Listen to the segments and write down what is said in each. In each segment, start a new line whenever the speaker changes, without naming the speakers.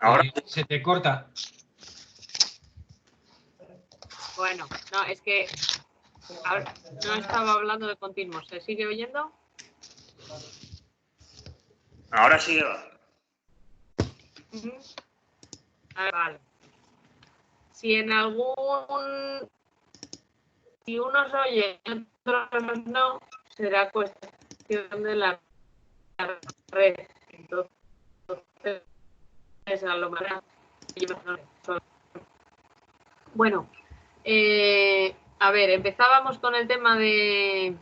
Ahora
se te corta.
Bueno, no, es que ahora no estaba hablando de continuos. ¿Se sigue oyendo?
ahora sí que va.
A ver, vale. Si en algún... Si unos oye y otros no, será cuestión de la red. Entonces, a lo mejor... Bueno, a ver, empezábamos con el tema de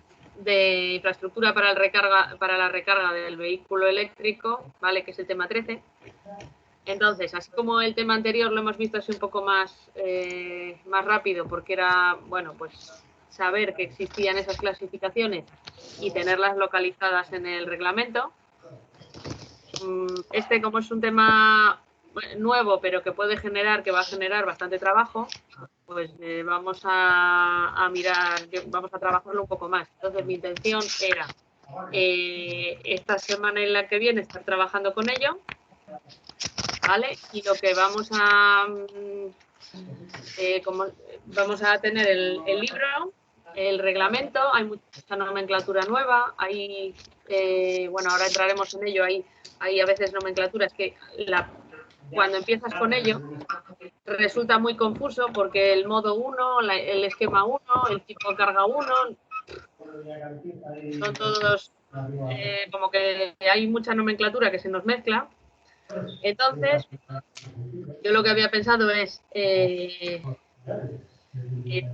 infraestructura para la recarga del vehículo eléctrico, ¿vale? Que es el tema 13. Entonces, así como el tema anterior lo hemos visto así un poco más rápido, porque era, bueno, pues saber que existían esas clasificaciones y tenerlas localizadas en el reglamento. Este, como es un tema nuevo, pero que va a generar bastante trabajo, pues vamos a mirar, vamos a trabajarlo un poco más. Entonces, mi intención era esta semana y la que viene estar trabajando con ello, ¿vale? Y lo que vamos a vamos a tener el libro, el reglamento, hay mucha nomenclatura nueva, hay, bueno, ahora entraremos en ello, hay a veces nomenclaturas que cuando empiezas con ello resulta muy confuso porque el modo 1, el esquema 1, el tipo de carga 1, son todos como que hay mucha nomenclatura que se nos mezcla. Entonces, yo lo que había pensado es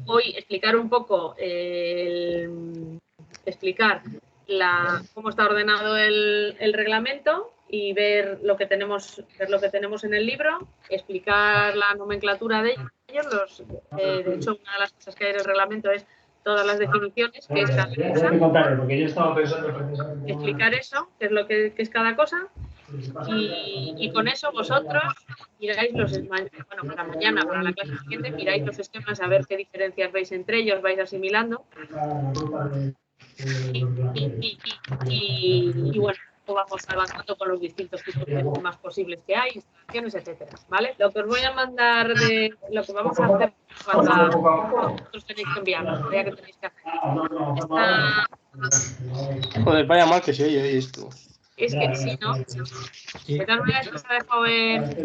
hoy explicar un poco, explicar cómo está ordenado el reglamento y ver lo que tenemos en el libro, explicar la nomenclatura de ellos. De hecho, una de las cosas que hay en el reglamento es todas las definiciones, que es cada cosa. Explicar eso, qué es lo que es cada cosa. Y con eso vosotros miráis bueno, para mañana, para la clase siguiente, miráis los esquemas a ver qué diferencias veis entre ellos, vais asimilando. Y bueno, vamos avanzando con los distintos tipos de esquemas posibles que hay, instalaciones, etcétera, ¿vale? Lo que os voy a mandar lo que vamos a hacer cuando vosotros tenéis que enviar, la tarea que tenéis que hacer.
Joder, vaya mal que se oye esto.
Es que si no, de todas maneras que se ha dejado ver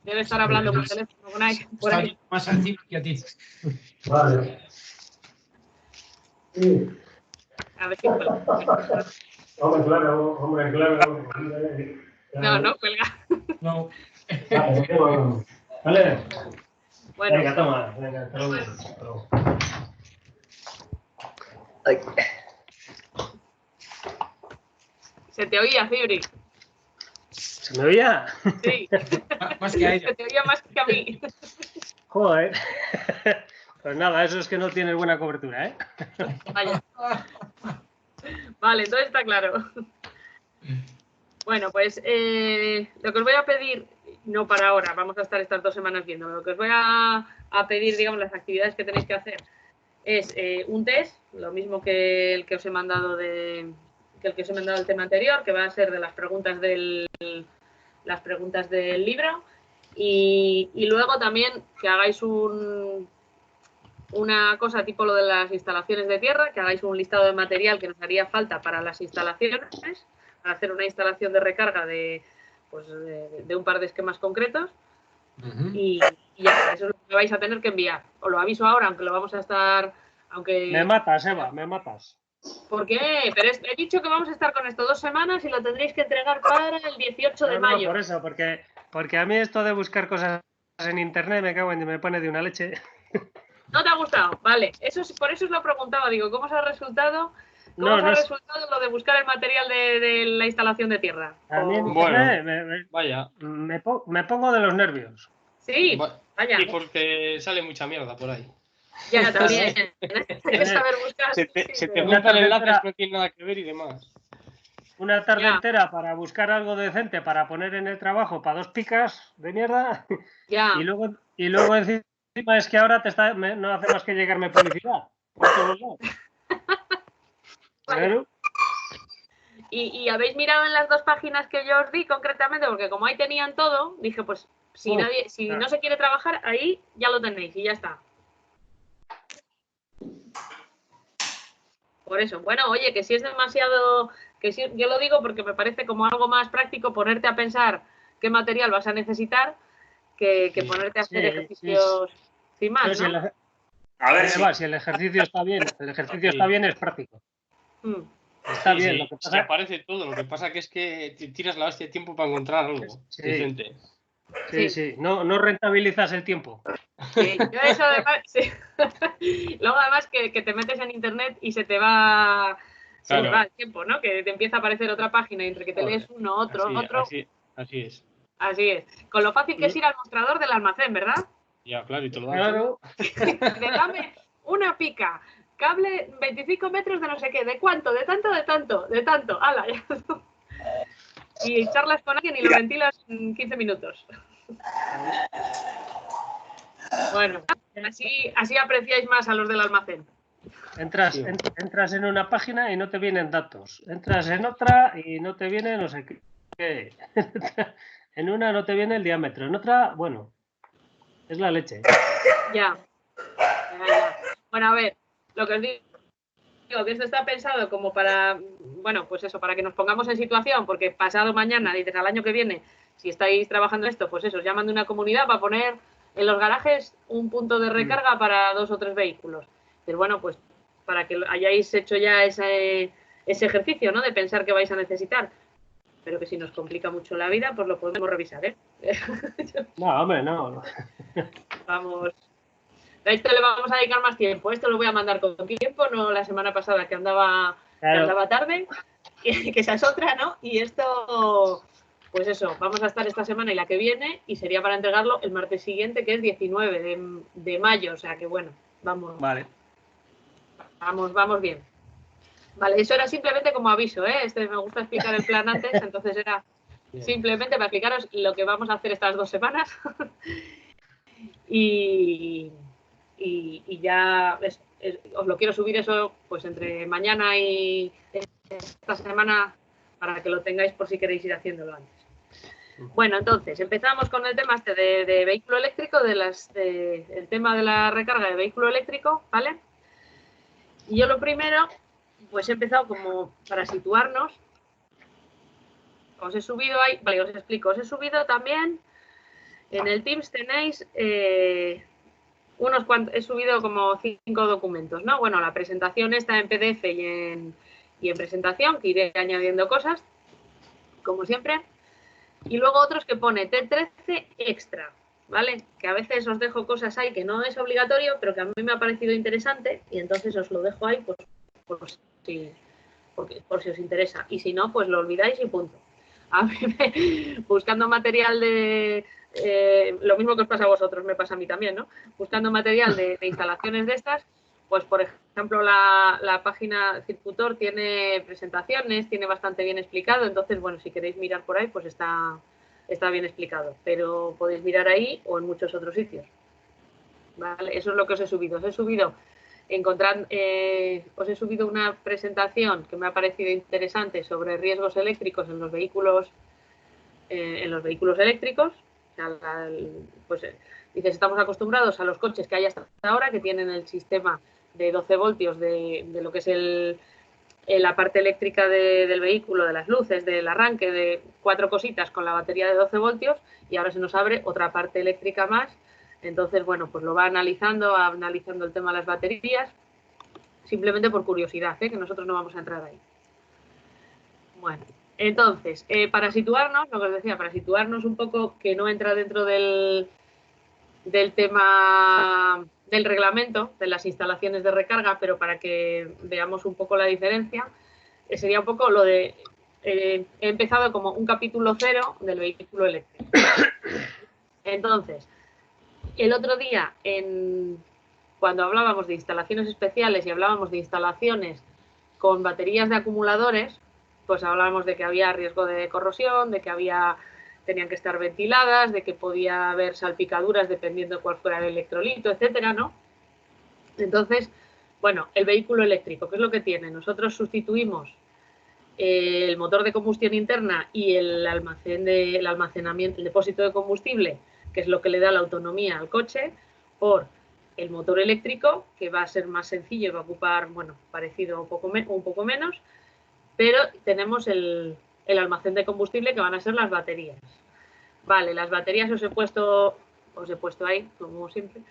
debe estar hablando por teléfono con ahí. Por ahí.
Más sencillo que a ti.
Vale. Sí.
A ver si cuelga.
Hombre, claro.
No cuelga.
No.
Vale.
Bueno.
Venga, toma. Venga, hasta luego.
Se te oía, Fibri.
¿Se me oía?
Sí.
Más que a ella.
Se te oía más que a mí.
Joder. Pues nada, eso es que no tienes buena cobertura, ¿eh?
Vaya. Vale, entonces está claro. Bueno, pues lo que os voy a pedir, no para ahora, vamos a estar estas 2 semanas viendo, lo que os voy a pedir, digamos, las actividades que tenéis que hacer es un test, lo mismo que el que os he mandado el tema anterior, que va a ser de las preguntas del libro, y luego también que hagáis una cosa tipo lo de las instalaciones de tierra, que hagáis un listado de material que nos haría falta para las instalaciones, para hacer una instalación de recarga de un par de esquemas concretos. Y ya, eso es lo que vais a tener que enviar. Os lo aviso ahora, aunque lo vamos a estar...
Me matas, Eva, me matas.
¿Por qué? Pero he dicho que vamos a estar con esto 2 semanas y lo tendréis que entregar para el 18 de mayo.
Por eso, porque a mí esto de buscar cosas en internet me pone de una leche.
¿No te ha gustado? Vale. Por eso os lo preguntaba. Digo, ¿cómo os ha resultado? ¿Cómo os ha resultado lo de buscar el material de la instalación de tierra?
A mí
vaya.
Me pongo de los nervios.
Sí, vaya.
Sí, porque sale mucha mierda por ahí.
Ya, también. Hay que saber buscar.
Se te juntan enlaces que no tienen nada que ver y demás.
Una tarde entera para buscar algo decente para poner en el trabajo para 2 picas de mierda.
Ya.
Y luego encima es que ahora no hace más que llegarme publicidad por todos lados. Claro.
Y habéis mirado en las 2 páginas que yo os di concretamente, porque como ahí tenían todo, dije, pues si no se quiere trabajar, ahí ya lo tenéis y ya está. Por eso, bueno, oye, que si es demasiado, yo lo digo porque me parece como algo más práctico ponerte a pensar qué material vas a necesitar que ponerte a hacer ejercicios sin más, ¿no?
A ver,
si el ejercicio está bien, está bien, es práctico. Está bien. Lo que pasa...
Se aparece todo, lo que pasa es que te tiras la hostia de tiempo para encontrar algo decente.
Sí. No rentabilizas el tiempo.
Sí, yo eso además, sí. Luego además que te metes en internet y se te va el tiempo, ¿no? Que te empieza a aparecer otra página y entre que te lees uno, otro.
Así es.
Así es. Con lo fácil que es ir al mostrador del almacén, ¿verdad?
Ya, claro, y te lo dan.
Claro.
Dame una pica, cable 25 metros de no sé qué, ¿de cuánto? ¿De tanto? ¡Hala! Y charlas con alguien y lo ventilas en 15 minutos. Bueno, así apreciáis más a los del almacén.
Entras en una página y no te vienen datos. Entras en otra y no te viene no sé qué. En una no te viene el diámetro. En otra, bueno, es la leche.
Ya. Bueno, a ver, lo que os digo que esto está pensado como para, bueno, pues eso, para que nos pongamos en situación, porque pasado mañana, dices al año que viene, si estáis trabajando esto, pues eso, os llaman de una comunidad para poner en los garajes un punto de recarga para 2 o 3 vehículos. Pero bueno, pues para que hayáis hecho ya ese ejercicio, ¿no? De pensar que vais a necesitar. Pero que si nos complica mucho la vida, pues lo podemos revisar, ¿eh?
No, hombre, no.
Vamos. A esto le vamos a dedicar más tiempo. Esto lo voy a mandar con tiempo, no la semana pasada que andaba tarde, que esa es otra, ¿no? Y esto, pues eso, vamos a estar esta semana y la que viene, y sería para entregarlo el martes siguiente, que es 19 de mayo. O sea que bueno, vamos.
Vale.
Vamos bien. Vale, eso era simplemente como aviso, ¿eh? Me gusta explicar el plan antes, entonces era simplemente para explicaros lo que vamos a hacer estas 2 semanas. y ya os lo quiero subir eso pues entre mañana y esta semana para que lo tengáis por si queréis ir haciéndolo antes. Bueno, entonces empezamos con el tema de vehículo eléctrico, el tema de la recarga de vehículo eléctrico, ¿vale? Y yo lo primero, pues he empezado como para situarnos. Os he subido ahí, vale, os explico, os he subido también en el Teams tenéis he subido como 5 documentos, ¿no? Bueno, la presentación está en PDF y en presentación, que iré añadiendo cosas, como siempre. Y luego otros que pone T13 extra, ¿vale? Que a veces os dejo cosas ahí que no es obligatorio, pero que a mí me ha parecido interesante y entonces os lo dejo ahí pues, por si os interesa. Y si no, pues lo olvidáis y punto. A mí buscando material lo mismo que os pasa a vosotros, me pasa a mí también, ¿no? Buscando material de instalaciones de estas, pues por ejemplo la página Circutor tiene presentaciones, tiene bastante bien explicado, entonces bueno, si queréis mirar por ahí, pues está bien explicado, pero podéis mirar ahí o en muchos otros sitios. ¿Vale? Eso es lo que os he subido. Os he subido una presentación que me ha parecido interesante sobre riesgos eléctricos en los vehículos eléctricos. O sea, pues dices, estamos acostumbrados a los coches que hay hasta ahora, que tienen el sistema de 12 voltios de lo que es la parte eléctrica del vehículo, de las luces, del arranque, de 4 cositas con la batería de 12 voltios, y ahora se nos abre otra parte eléctrica más. Entonces, bueno, pues lo va analizando el tema de las baterías, simplemente por curiosidad, que nosotros no vamos a entrar ahí. Bueno, entonces, para situarnos, lo que os decía, para situarnos un poco, que no entra dentro del tema del reglamento, de las instalaciones de recarga, pero para que veamos un poco la diferencia, sería un poco lo de, he empezado como un capítulo 0 del vehículo eléctrico. Entonces, el otro día, cuando hablábamos de instalaciones especiales y hablábamos de instalaciones con baterías de acumuladores, pues hablábamos de que había riesgo de corrosión, de que tenían que estar ventiladas, de que podía haber salpicaduras dependiendo de cuál fuera el electrolito, etcétera, ¿no? Entonces, bueno, el vehículo eléctrico, ¿qué es lo que tiene? Nosotros sustituimos el motor de combustión interna y el almacenamiento, el depósito de combustible, que es lo que le da la autonomía al coche, por el motor eléctrico, que va a ser más sencillo y va a ocupar, bueno, parecido un poco menos, pero tenemos el almacén de combustible, que van a ser las baterías. Vale, las baterías os he puesto ahí, como siempre.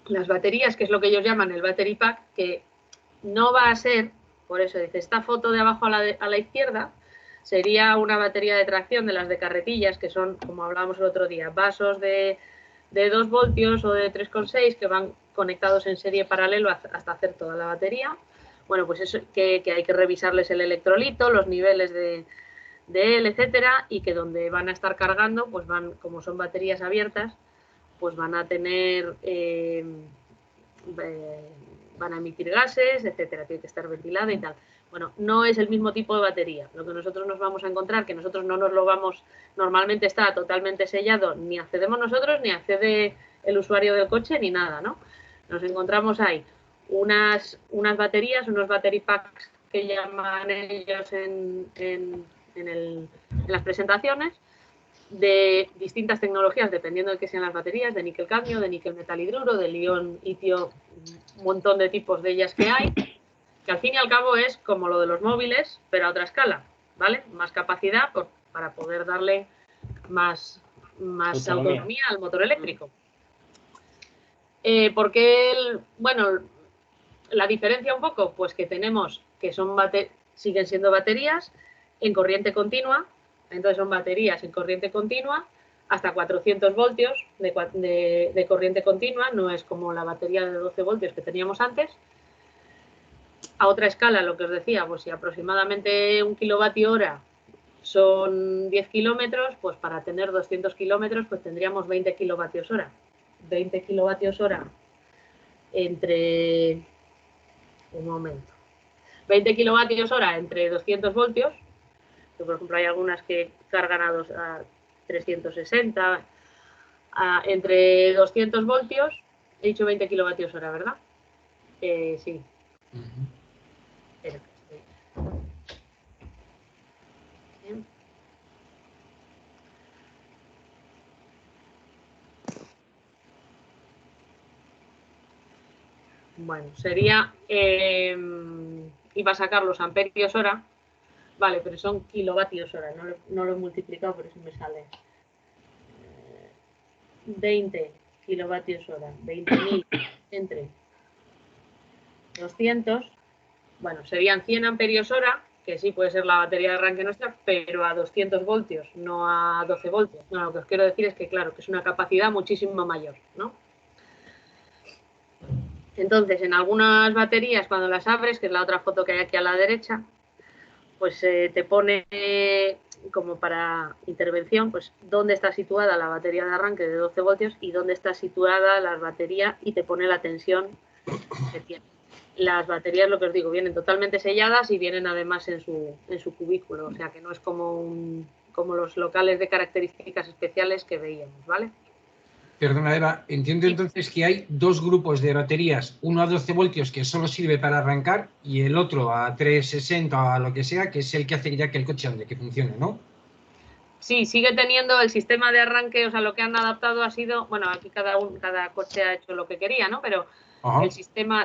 Las baterías, que es lo que ellos llaman el battery pack, que no va a ser, por eso dice, esta foto de abajo a la izquierda sería una batería de tracción de las de carretillas, que son, como hablábamos el otro día, vasos de 2 voltios o de 3,6 que van conectados en serie paralelo hasta hacer toda la batería. Bueno, pues eso que hay que revisarles el electrolito, los niveles de él, etcétera, y que donde van a estar cargando, pues como son baterías abiertas, pues van a tener, van a emitir gases, etcétera, tiene que estar ventilada y tal. Bueno, no es el mismo tipo de batería. Lo que nosotros nos vamos a encontrar, que nosotros no nos lo vamos, normalmente está totalmente sellado, ni accedemos nosotros, ni accede el usuario del coche, ni nada, ¿no? Nos encontramos ahí unas baterías, unos battery packs que llaman ellos en las presentaciones, de distintas tecnologías, dependiendo de qué sean las baterías, de níquel cadmio, de níquel metal hidruro, de lión litio, un montón de tipos de ellas que hay, que al fin y al cabo es como lo de los móviles, pero a otra escala, ¿vale? Más capacidad para poder darle más autonomía al motor eléctrico. Porque, bueno, la diferencia un poco, pues que tenemos que siguen siendo baterías en corriente continua. Entonces son baterías en corriente continua hasta 400 voltios de corriente continua, no es como la batería de 12 voltios que teníamos antes. A otra escala, lo que os decía, pues si aproximadamente 1 kilovatio hora son 10 kilómetros, pues para tener 200 kilómetros pues tendríamos 20 kilovatios hora. 20 kilovatios hora entre... Un momento. 20 kilovatios hora entre 200 voltios, que por ejemplo hay algunas que cargan a 360, entre 200 voltios, he dicho 20 kilovatios hora, ¿verdad? Sí. Espera, Bien. Bueno, sería, iba a sacar los amperios hora, vale, pero son kilovatios hora, no lo he multiplicado, por eso me sale 20 kilovatios hora, 20.000 entre 200, bueno, serían 100 amperios hora, que sí puede ser la batería de arranque nuestra, pero a 200 voltios, no a 12 voltios. No, lo que os quiero decir es que, claro, que es una capacidad muchísimo mayor, ¿no? Entonces, en algunas baterías, cuando las abres, que es la otra foto que hay aquí a la derecha, pues te pone como para intervención, pues dónde está situada la batería de arranque de 12 voltios y dónde está situada la batería y te pone la tensión que tiene. Las baterías, lo que os digo, vienen totalmente selladas y vienen además en su cubículo, o sea que no es como los locales de características especiales que veíamos, ¿vale?
Perdona, Eva, entiendo entonces que hay 2 grupos de baterías, uno a 12 voltios que solo sirve para arrancar y el otro a 360 o a lo que sea, que es el que hace ya que el coche ande, que funcione, ¿no?
Sí, sigue teniendo el sistema de arranque, o sea, lo que han adaptado ha sido, bueno, aquí cada coche ha hecho lo que quería, ¿no? Pero el sistema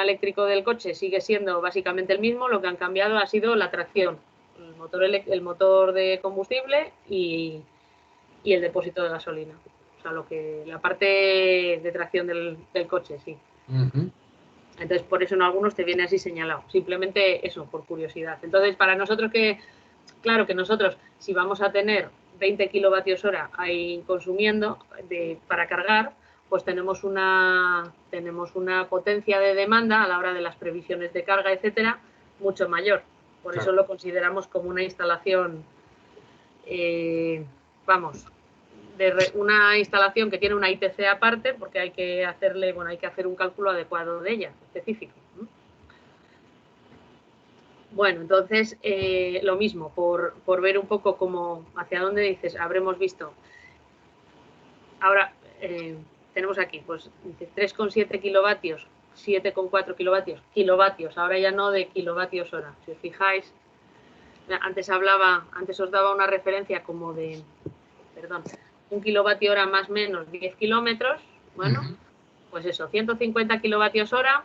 eléctrico del coche sigue siendo básicamente el mismo, lo que han cambiado ha sido la tracción, el motor de combustible y el depósito de gasolina. O sea, la parte de tracción del coche, sí. Entonces, por eso en algunos te viene así señalado. Simplemente eso, por curiosidad. Entonces, para nosotros claro que nosotros, si vamos a tener 20 kilovatios hora ahí consumiendo para cargar, pues tenemos una potencia de demanda a la hora de las previsiones de carga, etcétera, mucho mayor. Por eso lo consideramos como una instalación, una instalación que tiene una ITC aparte, porque hay que hacer un cálculo adecuado de ella, específico. Bueno, entonces, lo mismo, por ver un poco hacia dónde dices, habremos visto. Ahora, tenemos aquí, pues, 3,7 kilovatios 7,4 kilovatios, ahora ya no de kilovatios hora. Si os fijáis, antes os daba una referencia como de, perdón, 1 kilovatio hora más o menos 10 kilómetros, bueno, pues eso, 150 kilovatios hora,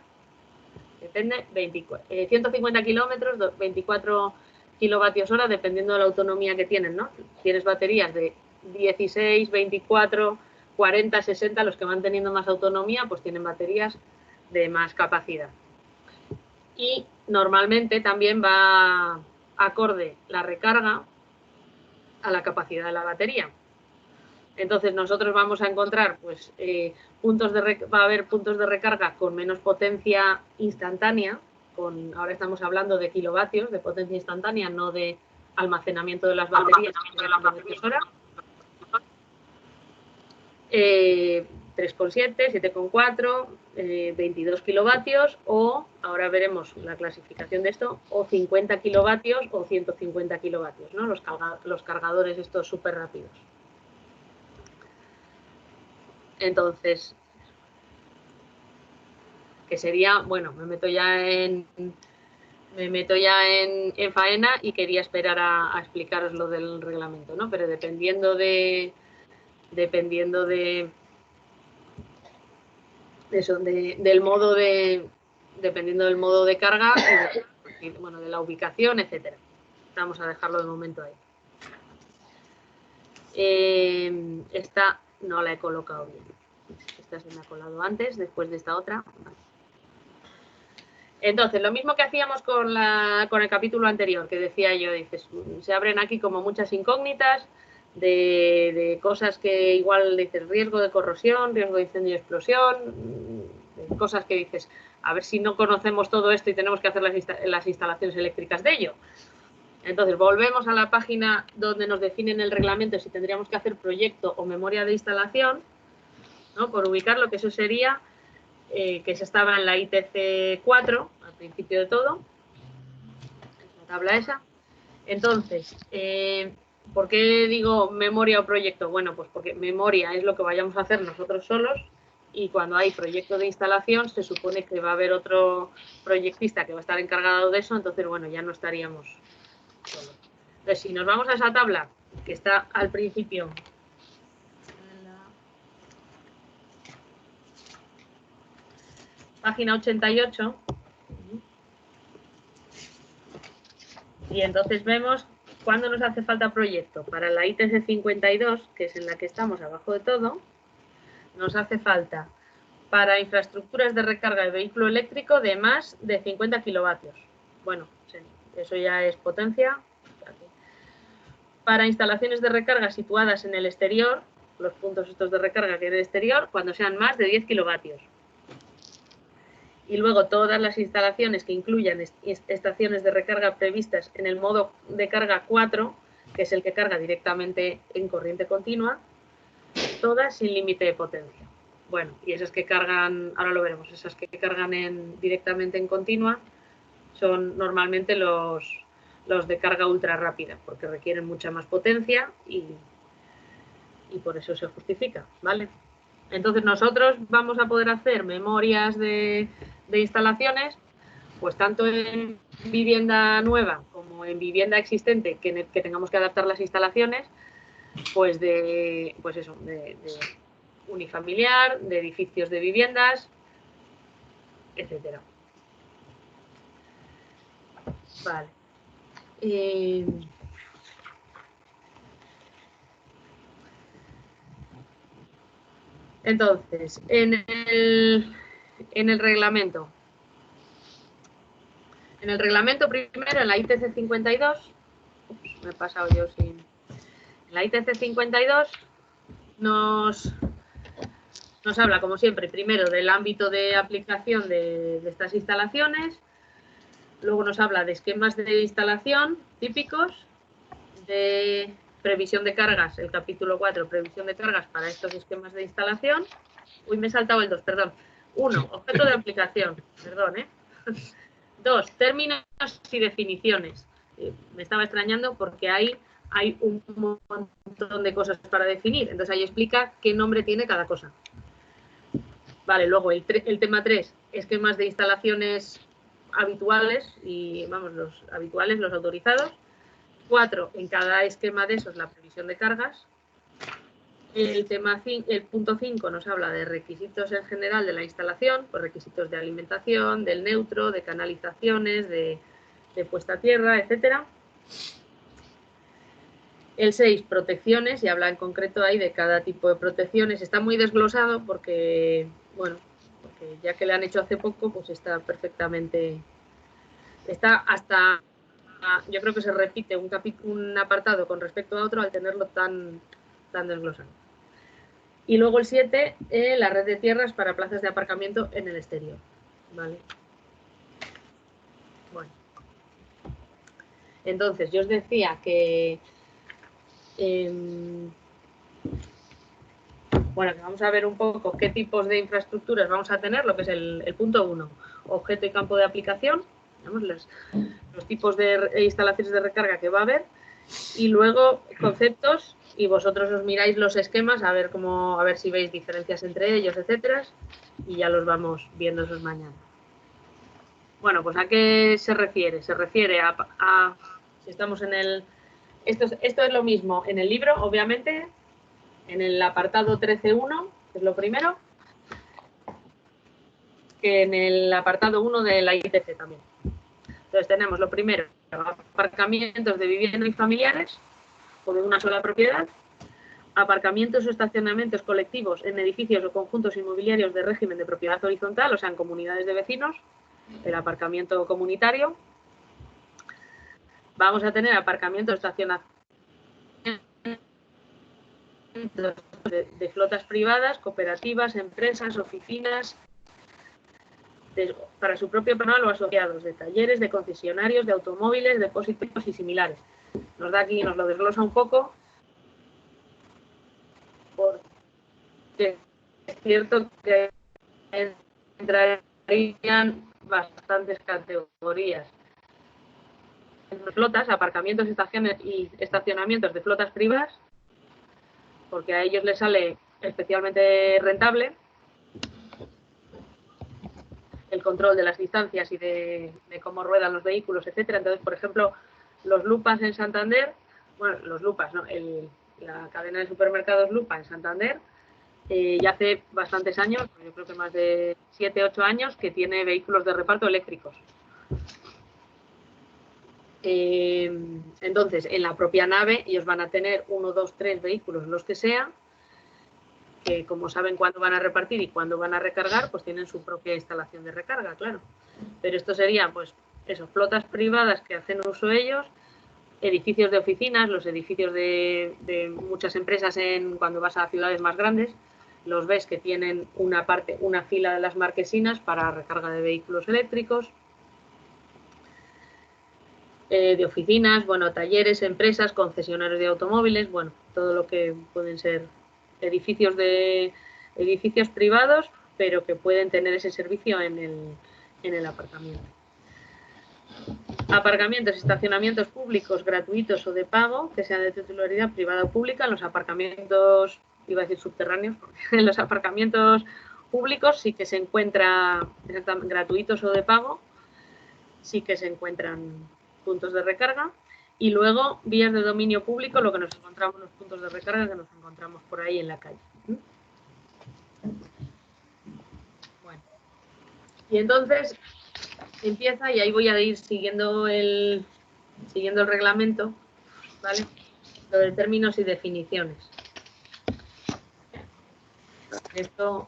depende, 150 kilómetros, 24 kilovatios hora, dependiendo de la autonomía que tienen, ¿no? Tienes baterías de 16, 24, 40, 60, los que van teniendo más autonomía, pues tienen baterías de más capacidad. Y normalmente también va acorde la recarga a la batería. Entonces nosotros vamos a encontrar, pues, va a haber puntos de recarga con menos potencia instantánea, ahora estamos hablando de kilovatios, de potencia instantánea, no de almacenamiento de las baterías, de las kilovatios hora. 3,7, 7,4, 22 kilovatios o, ahora veremos la clasificación de esto, o 50 kilovatios o 150 kilovatios, ¿no? Los cargadores estos súper rápidos. Entonces, que sería, bueno, me meto ya en faena y quería esperar a explicaros lo del reglamento, ¿no? Pero dependiendo del modo de carga, bueno, de la ubicación, etcétera. Vamos a dejarlo de momento ahí. Esta no la he colocado bien. Esta se me ha colado antes, después de esta otra. Entonces, lo mismo que hacíamos con el capítulo anterior, que decía yo, dices, se abren aquí como muchas incógnitas de cosas que igual dices riesgo de corrosión, riesgo de incendio y explosión, de cosas que dices, a ver si no conocemos todo esto y tenemos que hacer las instalaciones eléctricas de ello. Entonces, volvemos a la página donde nos definen el reglamento si tendríamos que hacer proyecto o memoria de instalación, ¿no? Por ubicarlo, que eso sería, que se estaba en la ITC 4, al principio de todo, la tabla esa. Entonces, ¿por qué digo memoria o proyecto? Bueno, pues porque memoria es lo que vayamos a hacer nosotros solos y cuando hay proyecto de instalación se supone que va a haber otro proyectista que va a estar encargado de eso, entonces, bueno, ya no estaríamos solos. Entonces, si nos vamos a esa tabla que está al principio, página 88, y entonces vemos cuándo nos hace falta proyecto. Para la ITC 52, que es en la que estamos abajo de todo, nos hace falta para infraestructuras de recarga de vehículo eléctrico de más de 50 kilovatios. Bueno, eso ya es potencia. Para instalaciones de recarga situadas en el exterior, los puntos estos de recarga que en el exterior, cuando sean más de 10 kilovatios. Y luego todas las instalaciones que incluyan estaciones de recarga previstas en el modo de carga 4, que es el que carga directamente en corriente continua, todas sin límite de potencia. Bueno, y esas que cargan, ahora lo veremos, esas que cargan directamente en continua son normalmente los de carga ultra rápida, porque requieren mucha más potencia y por eso se justifica, ¿vale? Entonces nosotros vamos a poder hacer memorias de instalaciones, pues tanto en vivienda nueva como en vivienda existente, que tengamos que adaptar las instalaciones, pues de unifamiliar, de edificios de viviendas, etcétera. Vale. Entonces, en el reglamento. En el reglamento primero, en la ITC 52, me he pasado yo sin... En la ITC 52 nos habla, como siempre, primero del ámbito de aplicación de estas instalaciones, luego nos habla de esquemas de instalación típicos, de previsión de cargas, el capítulo 4, previsión de cargas para estos esquemas de instalación. Uy, me he saltado el 2, perdón. 1, objeto de aplicación, perdón, 2, términos y definiciones. Me estaba extrañando porque ahí hay un montón de cosas para definir. Entonces ahí explica qué nombre tiene cada cosa. Vale, luego el tema 3, esquemas de instalaciones habituales y, vamos, los habituales, los autorizados. 4, en cada esquema de esos la previsión de cargas. El punto 5 nos habla de requisitos en general de la instalación, pues requisitos de alimentación, del neutro, de canalizaciones, de puesta a tierra, etcétera. El 6, protecciones, y habla en concreto ahí de cada tipo de protecciones. Está muy desglosado porque, bueno, porque ya que le han hecho hace poco, pues está perfectamente, está hasta, yo creo que se repite un apartado con respecto a otro al tenerlo tan desglosado. Y luego el 7, la red de tierras para plazas de aparcamiento en el exterior. ¿Vale? Bueno. Entonces, yo os decía que bueno, que vamos a ver un poco qué tipos de infraestructuras vamos a tener, lo que es el punto 1, objeto y campo de aplicación, digamos, los tipos de instalaciones de recarga que va a haber, y luego conceptos, y vosotros os miráis los esquemas a ver si veis diferencias entre ellos, etcétera, y ya los vamos viendo esos mañana. Bueno, pues ¿a qué se refiere? Se refiere a si estamos en el... Esto es lo mismo en el libro, obviamente, en el apartado 13.1, que es lo primero, que en el apartado 1 de la ITC también. Entonces tenemos lo primero, aparcamientos de vivienda y familiares o de una sola propiedad, aparcamientos o estacionamientos colectivos en edificios o conjuntos inmobiliarios de régimen de propiedad horizontal, o sea, en comunidades de vecinos, el aparcamiento comunitario. Vamos a tener aparcamientos o estacionamientos de flotas privadas, cooperativas, empresas, oficinas, para su propio personal o asociados, de talleres, de concesionarios, de automóviles, depósitos y similares. Nos da aquí, nos lo desglosa un poco, porque es cierto que entrarían bastantes categorías. Flotas, aparcamientos, estaciones y estacionamientos de flotas privadas, porque a ellos les sale especialmente rentable el control de las distancias y de cómo ruedan los vehículos, etcétera. Entonces, por ejemplo, los Lupas en Santander, bueno, los Lupas, ¿no? La cadena de supermercados Lupa en Santander, ya hace bastantes años, yo creo que más de 7, 8 años, que tiene vehículos de reparto eléctricos. Entonces, en la propia nave ellos van a tener 1, 2, 3 vehículos, los que sean, que como saben cuándo van a repartir y cuándo van a recargar, pues tienen su propia instalación de recarga, claro. Pero esto sería, pues, eso, flotas privadas que hacen uso ellos, edificios de oficinas, los edificios de muchas empresas cuando vas a ciudades más grandes, los ves que tienen una fila de las marquesinas para recarga de vehículos eléctricos, de oficinas, bueno, talleres, empresas, concesionarios de automóviles, bueno, todo lo que pueden ser edificios privados, pero que pueden tener ese servicio en el aparcamiento. Aparcamientos y estacionamientos públicos gratuitos o de pago, que sean de titularidad privada o pública, en los aparcamientos, iba a decir subterráneos, porque en los aparcamientos públicos sí que se encuentra, gratuitos o de pago, sí que se encuentran puntos de recarga, y luego vías de dominio público, lo que nos encontramos, los puntos de recarga que nos encontramos por ahí en la calle. Bueno, y entonces empieza, y ahí voy a ir siguiendo el reglamento, ¿vale? Lo de términos y definiciones. Esto,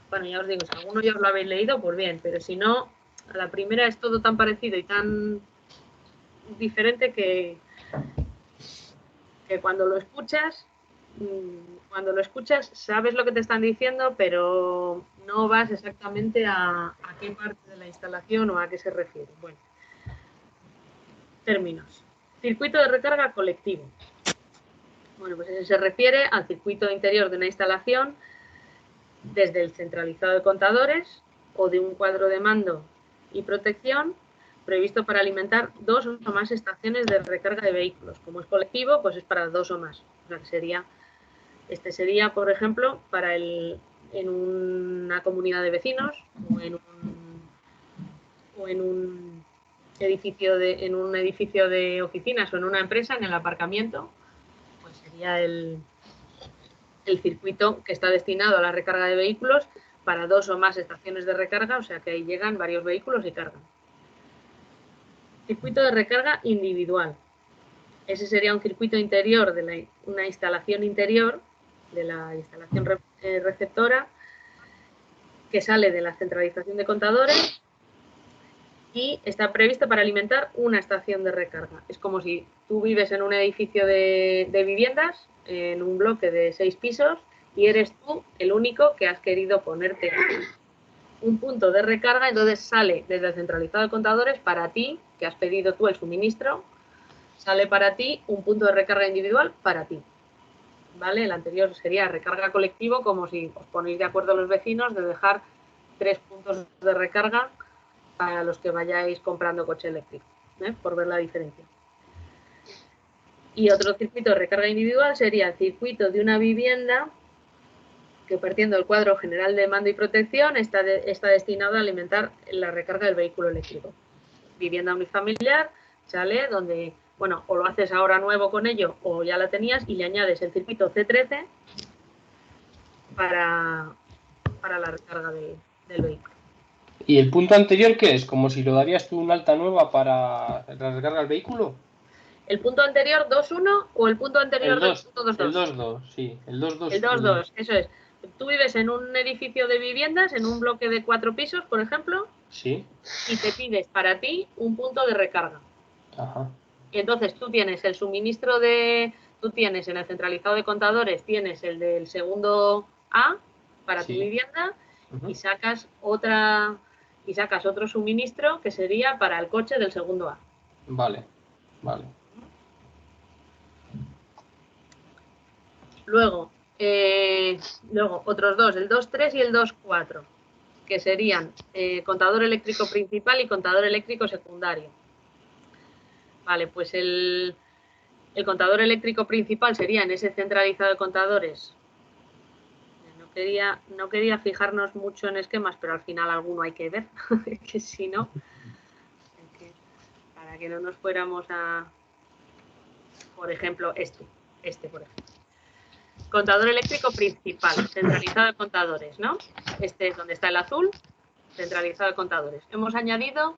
bueno, ya os digo, si alguno ya os lo habéis leído, pues bien, pero si no, a la primera es todo tan parecido y tan diferente que cuando lo escuchas sabes lo que te están diciendo, pero no vas exactamente a qué parte de la instalación o a qué se refiere. Bueno, términos. Circuito de recarga colectivo. Bueno, pues ese se refiere al circuito interior de una instalación desde el centralizado de contadores o de un cuadro de mando y protección previsto para alimentar 2 o más estaciones de recarga de vehículos. Como es colectivo, pues es para 2 o más. O sea, que sería, por ejemplo, para en una comunidad de vecinos o en un edificio de oficinas o en una empresa, en el aparcamiento, pues sería el circuito que está destinado a la recarga de vehículos para 2 o más estaciones de recarga, o sea que ahí llegan varios vehículos y cargan. Circuito de recarga individual. Ese sería un circuito interior de una instalación interior de la instalación receptora que sale de la centralización de contadores y está previsto para alimentar una estación de recarga. Es como si tú vives en un edificio de viviendas, en un bloque de 6 pisos, y eres tú el único que has querido ponerte un punto de recarga, entonces sale desde el centralizado de contadores para ti, que has pedido tú el suministro, sale para ti un punto de recarga individual para ti. ¿Vale? El anterior sería recarga colectivo, como si os ponéis de acuerdo los vecinos de dejar 3 puntos de recarga para los que vayáis comprando coche eléctrico, por ver la diferencia. Y otro circuito de recarga individual sería el circuito de una vivienda que, partiendo del cuadro general de mando y protección, está destinado a alimentar la recarga del vehículo eléctrico. Vivienda unifamiliar, chalet, donde, bueno, o lo haces ahora nuevo con ello o ya la tenías y le añades el circuito C13 para la recarga del vehículo.
¿Y el punto anterior qué es? ¿Como si lo darías tú un alta nueva para la recarga del vehículo?
¿El punto anterior 2.1 o el punto anterior del punto 2.2?
El 2.2, sí. El 2.2.
El 2.2, eso es. Tú vives en un edificio de viviendas, en un bloque de 4 pisos, por ejemplo,
sí,
y te pides para ti un punto de recarga.
Ajá.
Y entonces tú tienes el suministro tú tienes en el centralizado de contadores, tienes el del segundo A para tu vivienda, y sacas otro suministro que sería para el coche del segundo A.
Vale.
Luego otros dos, el 2.3 y el 2.4, que serían contador eléctrico principal y contador eléctrico secundario. Vale, pues el contador eléctrico principal sería en ese centralizado de contadores. No quería fijarnos mucho en esquemas, pero al final alguno hay que ver, que si no, para que no nos fuéramos a, por ejemplo, este por ejemplo. Contador eléctrico principal, centralizado de contadores, ¿no? Este es donde está el azul, centralizado de contadores. Hemos añadido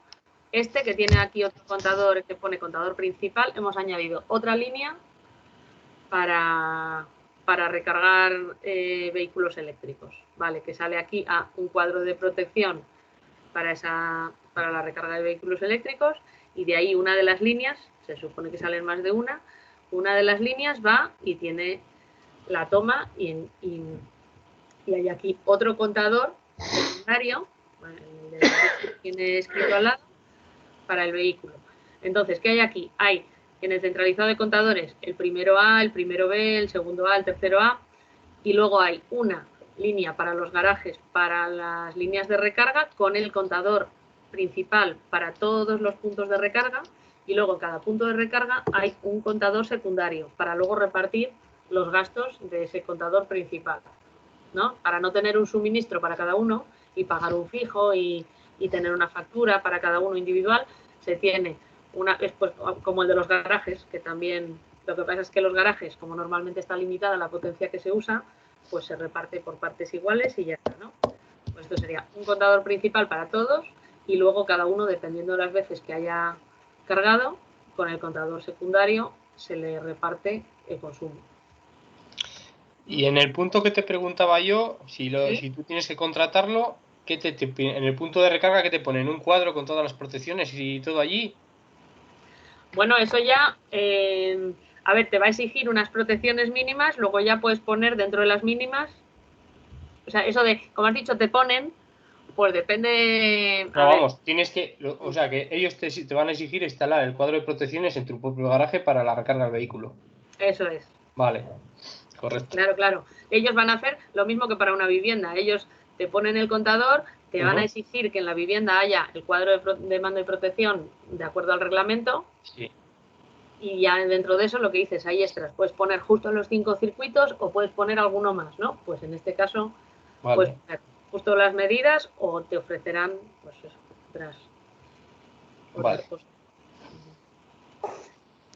que tiene aquí otro contador que pone contador principal, hemos añadido otra línea para recargar vehículos eléctricos, ¿vale? Que sale aquí a un cuadro de protección para la recarga de vehículos eléctricos, y de ahí una de las líneas, se supone que salen más de una de las líneas va y tiene la toma y hay aquí otro contador secundario, bueno, el que tiene escrito al lado, para el vehículo. Entonces, ¿qué hay aquí? Hay en el centralizado de contadores el primero A, el primero B, el segundo A, el tercero A, y luego hay una línea para los garajes, para las líneas de recarga, con el contador principal para todos los puntos de recarga, y luego en cada punto de recarga hay un contador secundario para luego repartir los gastos de ese contador principal, ¿no? Para no tener un suministro para cada uno y pagar un fijo y tener una factura para cada uno individual, se tiene pues, como el de los garajes, que también, lo que pasa es que los garajes, como normalmente está limitada la potencia que se usa, pues se reparte por partes iguales y ya está, ¿no? Pues esto sería un contador principal para todos y luego cada uno, dependiendo de las veces que haya cargado, con el contador secundario se le reparte el consumo.
Y en el punto que te preguntaba yo,
¿Sí?
Si tú tienes que contratarlo, en el punto de recarga, ¿qué te ponen? ¿Un cuadro con todas las protecciones y todo allí?
Bueno, eso ya, a ver, te va a exigir unas protecciones mínimas, luego ya puedes poner dentro de las mínimas, o sea, eso de, como has dicho, te ponen, pues depende...
No, vamos, tienes que, o sea, que ellos te van a exigir instalar el cuadro de protecciones en tu propio garaje para la recarga del vehículo.
Eso es.
Vale, correcto.
Claro. Ellos van a hacer lo mismo que para una vivienda. Ellos te ponen el contador, te van a exigir que en la vivienda haya el cuadro de mando y protección de acuerdo al reglamento.
Sí.
Y ya dentro de eso lo que dices, hay extras. Puedes poner justo los 5 circuitos o puedes poner alguno más, ¿no? Pues en este caso
Vale.
Puedes poner justo las medidas o te ofrecerán, pues eso, otras
Vale.
cosas.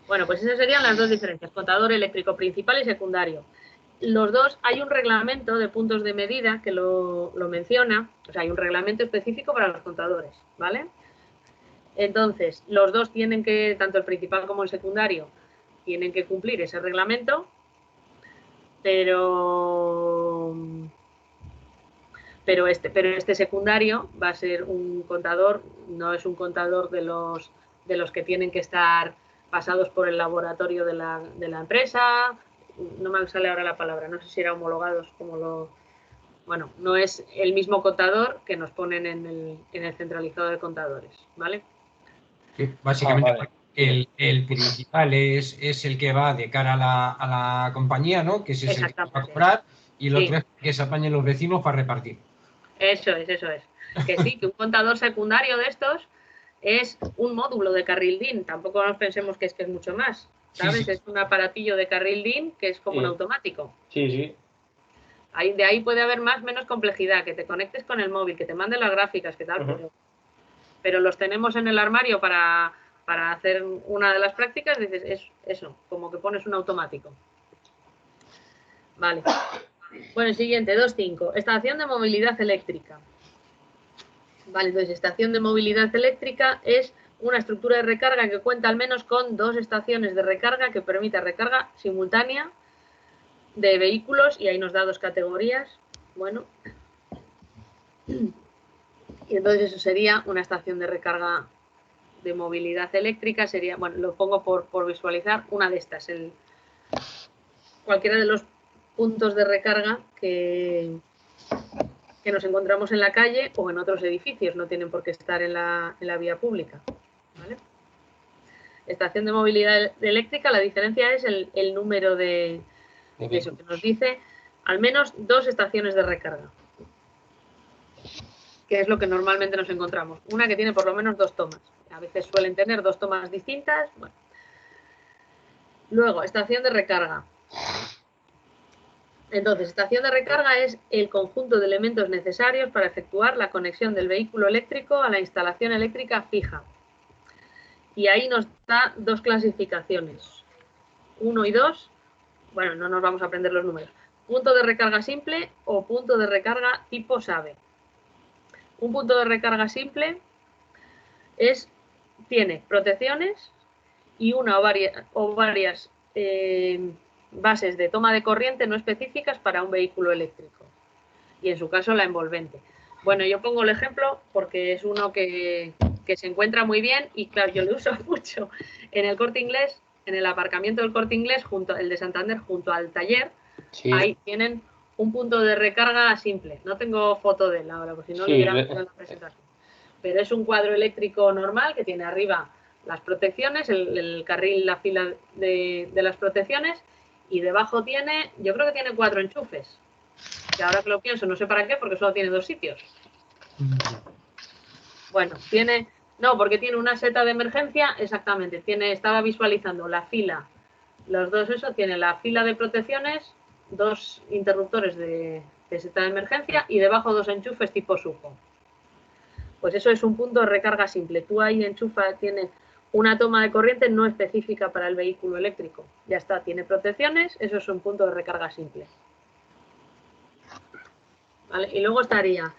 Bueno, pues esas serían las dos diferencias, contador eléctrico principal y secundario. Los dos, hay un reglamento de puntos de medida que lo menciona, o sea, hay un reglamento específico para los contadores, ¿vale? Entonces, los dos tienen que, tanto el principal como el secundario, tienen que cumplir ese reglamento, pero este secundario va a ser un contador, no es un contador de los que tienen que estar pasados por el laboratorio de la empresa, no me sale ahora la palabra, no sé si era homologados, bueno, no es el mismo contador que nos ponen en el centralizado de contadores, ¿vale?
Sí, básicamente,
Vale.
el principal es el que va de cara a la compañía, ¿no? Que ese es el que va a
Exactamente.
cobrar, y el
Sí.
otro es que se apañen los vecinos para repartir.
Eso es. Que sí, que un contador secundario de estos es un módulo de carril DIN. Tampoco nos pensemos que es mucho más, ¿sabes?
Sí.
Es un aparatillo de carril DIN que es como un
Sí.
automático.
Sí, sí.
De ahí puede haber menos complejidad, que te conectes con el móvil, que te mande las gráficas, que tal,
Ujú.
pero los tenemos en el armario para hacer una de las prácticas, dices, es eso, como que pones un automático. Vale. Bueno, siguiente, 2.5. Estación de movilidad eléctrica. Vale, entonces estación de movilidad eléctrica es una estructura de recarga que cuenta al menos con 2 estaciones de recarga que permita recarga simultánea de vehículos, y ahí nos da 2 categorías. Bueno, y entonces eso sería una estación de recarga de movilidad eléctrica, sería, bueno, lo pongo por visualizar, una de estas, cualquiera de los puntos de recarga que nos encontramos en la calle o en otros edificios, no tienen por qué estar en la vía pública, ¿vale? Estación de movilidad eléctrica, la diferencia es el número de eso, que nos dice al menos 2 estaciones de recarga, que es lo que normalmente nos encontramos. Una que tiene por lo menos 2 tomas. A veces suelen tener 2 tomas distintas. Bueno. Luego, estación de recarga. Entonces, estación de recarga es el conjunto de elementos necesarios para efectuar la conexión del vehículo eléctrico a la instalación eléctrica fija. Y ahí nos da 2 clasificaciones. 1 y 2. Bueno, no nos vamos a aprender los números. Punto de recarga simple o punto de recarga tipo SAVE. Un punto de recarga simple tiene protecciones y una o varias bases de toma de corriente no específicas para un vehículo eléctrico. Y en su caso la envolvente. Bueno, yo pongo el ejemplo porque es uno que se encuentra muy bien y claro, yo lo uso mucho en el Corte Inglés, en el aparcamiento del Corte Inglés, el de Santander, junto al taller. Sí. Ahí tienen un punto de recarga simple. No tengo foto de él ahora, porque si no lo hubiera metido en la presentación. Pero es un cuadro eléctrico normal que tiene arriba las protecciones, el carril, la fila de las protecciones, y debajo tiene, yo creo que tiene 4 enchufes. Que ahora que lo pienso, no sé para qué, porque solo tiene 2 sitios. Bueno, porque tiene una seta de emergencia, exactamente. Estaba visualizando la fila, los dos, tiene la fila de protecciones, 2 interruptores de seta de emergencia y debajo 2 enchufes tipo sujo. Pues eso es un punto de recarga simple. Tú ahí tiene una toma de corriente no específica para el vehículo eléctrico. Ya está, tiene protecciones, eso es un punto de recarga simple. ¿Vale? Y luego estaría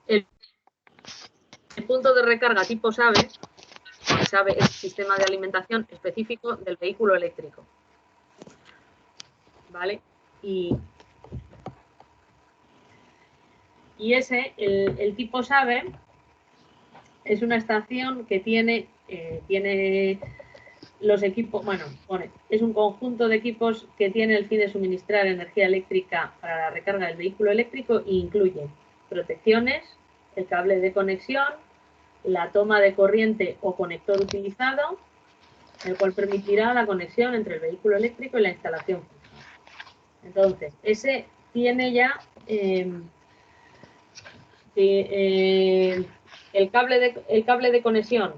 el punto de recarga tipo SAVE. SAVE es sistema de alimentación específico del vehículo eléctrico. ¿Vale? Y ese, el tipo SAVE, es una estación que tiene los equipos, es un conjunto de equipos que tiene el fin de suministrar energía eléctrica para la recarga del vehículo eléctrico e incluye protecciones, el cable de conexión, la toma de corriente o conector utilizado, el cual permitirá la conexión entre el vehículo eléctrico y la instalación fija. Entonces, ese tiene ya el cable de conexión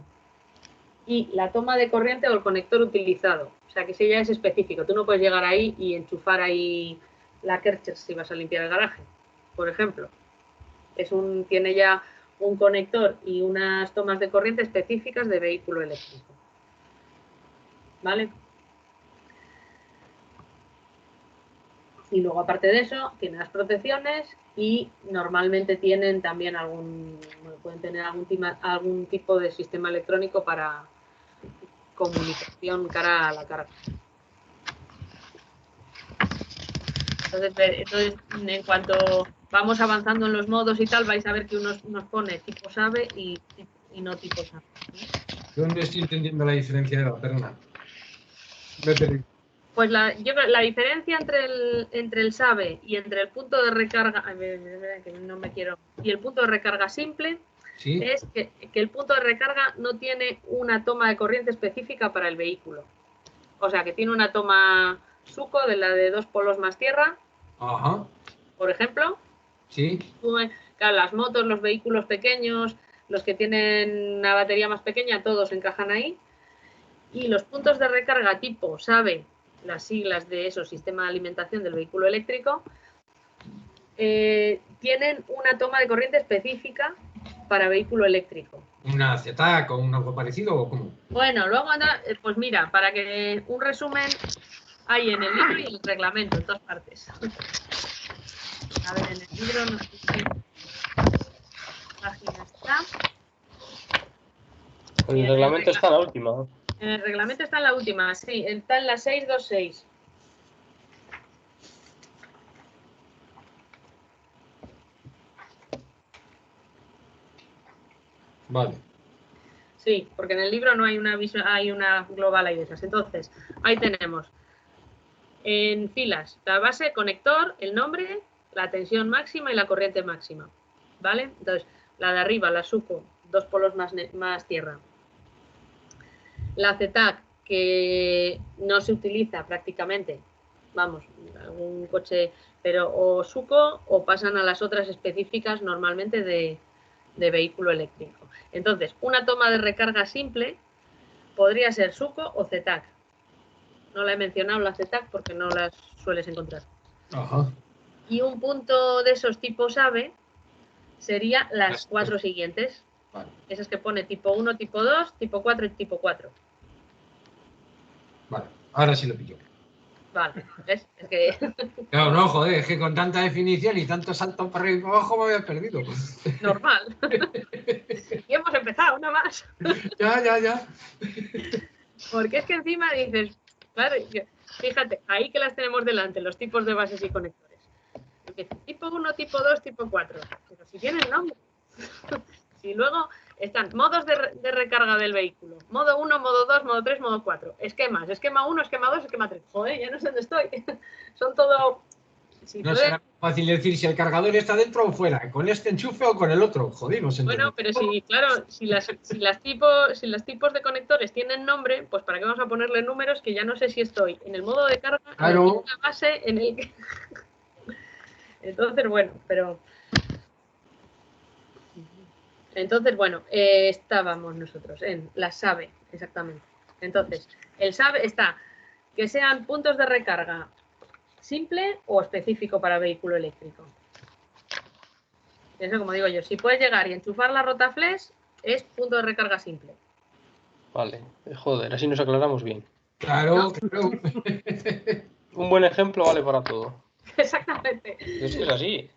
y la toma de corriente o el conector utilizado. O sea, que ese ya es específico. Tú no puedes llegar ahí y enchufar ahí la Kercher si vas a limpiar el garaje. por ejemplo. Tiene ya un conector y unas tomas de corriente específicas de vehículo eléctrico. ¿Vale? Y luego, aparte de eso, tiene las protecciones y normalmente tienen también pueden tener algún tipo de sistema electrónico para comunicación cara a la carga. Entonces, en cuanto vamos avanzando en los modos y tal, vais a ver que uno nos pone tipo SAVE y no tipo SAVE.
¿Dónde estoy entendiendo la diferencia de la perdona? Me he perdido.
Pues la diferencia entre el SAVE y entre el punto de recarga, que no me quiero, y el punto de recarga simple,
¿Sí?
es que el punto de recarga no tiene una toma de corriente específica para el vehículo. O sea, que tiene una toma SUCO de la de 2 polos más tierra,
Ajá.
por ejemplo.
¿Sí?
Claro, las motos, los vehículos pequeños, los que tienen una batería más pequeña, todos encajan ahí. Y los puntos de recarga tipo SAVE, las siglas de eso, sistema de alimentación del vehículo eléctrico, tienen una toma de corriente específica para vehículo eléctrico.
¿Una ZTAC o un algo parecido o cómo?
Bueno, luego pues mira, para que un resumen hay en el libro y en el reglamento, en todas partes. A ver, en el libro no sé qué página está.
El reglamento está en la última, ¿no?
En el reglamento está en la última, sí, está en la 626.
Vale.
Sí, porque en el libro no hay una global ahí de esas. Entonces, ahí tenemos en filas la base, conector, el nombre, la tensión máxima y la corriente máxima. ¿Vale? Entonces, la de arriba, la SUCO, 2 polos más tierra. La ZTAC, que no se utiliza prácticamente, vamos, algún coche, pero o SUCO o pasan a las otras específicas normalmente de vehículo eléctrico. Entonces, una toma de recarga simple podría ser SUCO o ZTAC. No la he mencionado la ZTAC porque no las sueles encontrar.
Ajá.
Y un punto de esos tipos SAVE sería las 4 siguientes.
Vale.
Esas que pone tipo 1, tipo 2, tipo 4 y tipo 4.
Vale. Ahora sí lo pillo.
Vale, ¿ves? Es que...
Claro, no, joder, es que con tanta definición y tanto salto para arriba y para abajo me había perdido.
Normal. Y hemos empezado, una más.
Ya.
Porque es que encima dices, claro, fíjate, ahí que las tenemos delante, los tipos de bases y conectores. Tipo 1, tipo 2, tipo 4. Pero si tienen nombre. Si luego están modos de recarga del vehículo. Modo 1, modo 2, modo 3, modo 4. Esquemas. Esquema 1, esquema 2, esquema 3. Joder, ya no sé dónde estoy. Son todo... Si
No será fácil decir si el cargador está dentro o fuera, con este enchufe o con el otro. Joder, no sé.
Bueno, pero si, claro, si las tipos de conectores tienen nombre, pues ¿para qué vamos a ponerle números que ya no sé si estoy en el modo de carga,
Claro.
en la base, en el que... Entonces, bueno, estábamos nosotros en la SAVE, exactamente. Entonces, el SAVE está que sean puntos de recarga simple o específico para vehículo eléctrico. Eso, como digo yo, si puedes llegar y enchufar la Rotaflex, es punto de recarga simple.
Vale, joder, así nos aclaramos bien.
Claro.
Un buen ejemplo vale para todo.
Exactamente.
Es que es así.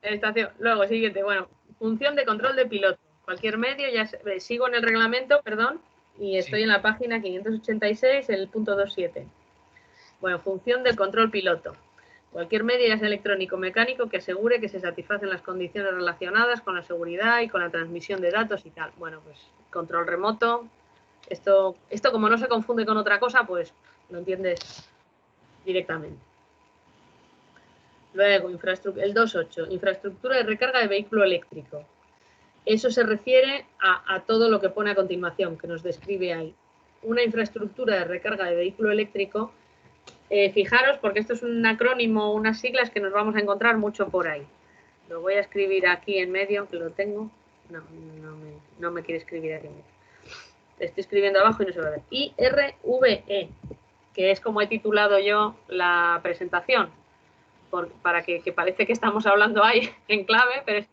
Estación. Luego, siguiente, bueno, función de control de piloto. Cualquier medio, ya sigo en el reglamento, perdón, y estoy en la página 586, el punto 2.7. Bueno, función de control piloto. Cualquier medio, ya sea electrónico o mecánico, que asegure que se satisfacen las condiciones relacionadas con la seguridad y con la transmisión de datos y tal. Bueno, pues control remoto. Esto como no se confunde con otra cosa, pues lo entiendes directamente. Luego, el 2.8, infraestructura de recarga de vehículo eléctrico. Eso se refiere a todo lo que pone a continuación, que nos describe ahí. Una infraestructura de recarga de vehículo eléctrico. Fijaros, porque esto es un acrónimo, unas siglas que nos vamos a encontrar mucho por ahí. Lo voy a escribir aquí en medio, que lo tengo. No me quiere escribir aquí en medio. Estoy escribiendo abajo y no se va a ver. IRVE. que es como he titulado yo la presentación, para que parece que estamos hablando ahí en clave, pero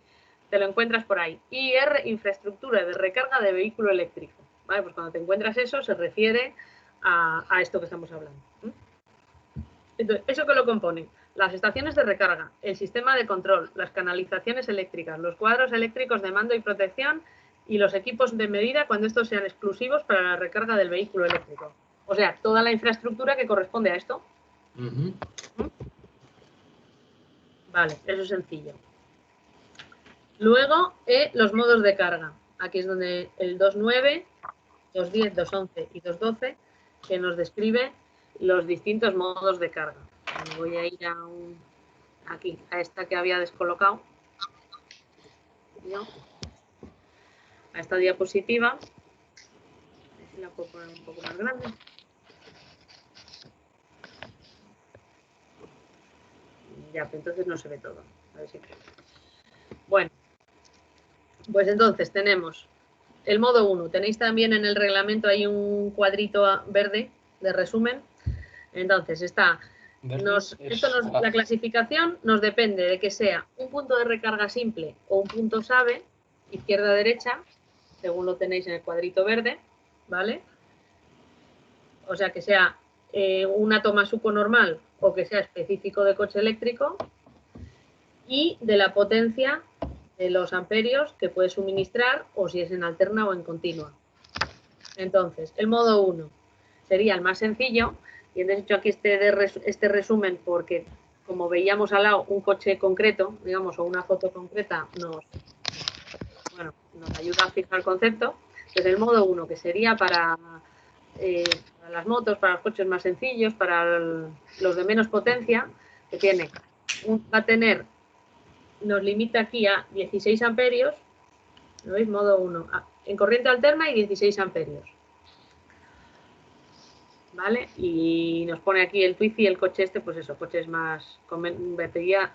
te lo encuentras por ahí. IR, infraestructura de recarga de vehículo eléctrico. ¿Vale? Pues cuando te encuentras eso, se refiere a esto que estamos hablando. Entonces, ¿eso qué lo componen? Las estaciones de recarga, el sistema de control, las canalizaciones eléctricas, los cuadros eléctricos de mando y protección y los equipos de medida cuando estos sean exclusivos para la recarga del vehículo eléctrico. O sea, toda la infraestructura que corresponde a esto. Vale, eso es sencillo. Luego, los modos de carga. Aquí es donde el 2.9, 2.10, 2.11 y 2.12 que nos describe los distintos modos de carga. Voy a ir aquí, a esta que había descolocado. ¿No? A esta diapositiva. A ver si la puedo poner un poco más grande. Ya, pero entonces no se ve todo. A ver si... Bueno, pues entonces tenemos el modo 1. Tenéis también en el reglamento hay un cuadrito verde de resumen. Entonces está... la clasificación nos depende de que sea un punto de recarga simple o un punto SAVE, izquierda-derecha, según lo tenéis en el cuadrito verde, ¿vale? O sea, que sea una toma suco normal o que sea específico de coche eléctrico y de la potencia de los amperios que puede suministrar o si es en alterna o en continua. Entonces, el modo 1 sería el más sencillo. Y he hecho aquí este resumen porque, como veíamos al lado, un coche concreto, digamos, o una foto concreta nos ayuda a fijar el concepto. Entonces, el modo 1, que sería para las motos, para los coches más sencillos, para los de menos potencia, que va a tener, nos limita aquí a 16 amperios, ¿lo veis? Modo 1, en corriente alterna y 16 amperios. ¿Vale? Y nos pone aquí el Twizy y el coche pues eso, coches más con baterías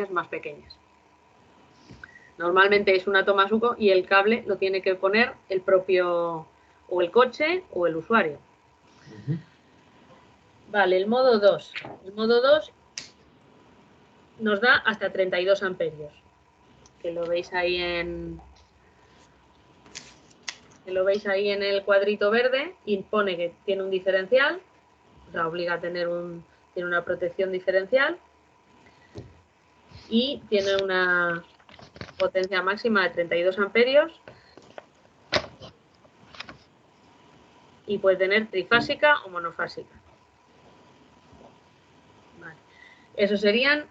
más pequeñas. Normalmente es una toma suco y el cable lo tiene que poner el propio o el coche o el usuario. Vale, el modo 2. El modo 2 nos da hasta 32 amperios. Que lo veis ahí en el cuadrito verde y pone que tiene un diferencial, o sea, obliga a tener tiene una protección diferencial y tiene una potencia máxima de 32 amperios y puede tener trifásica o monofásica. Vale. Esos serían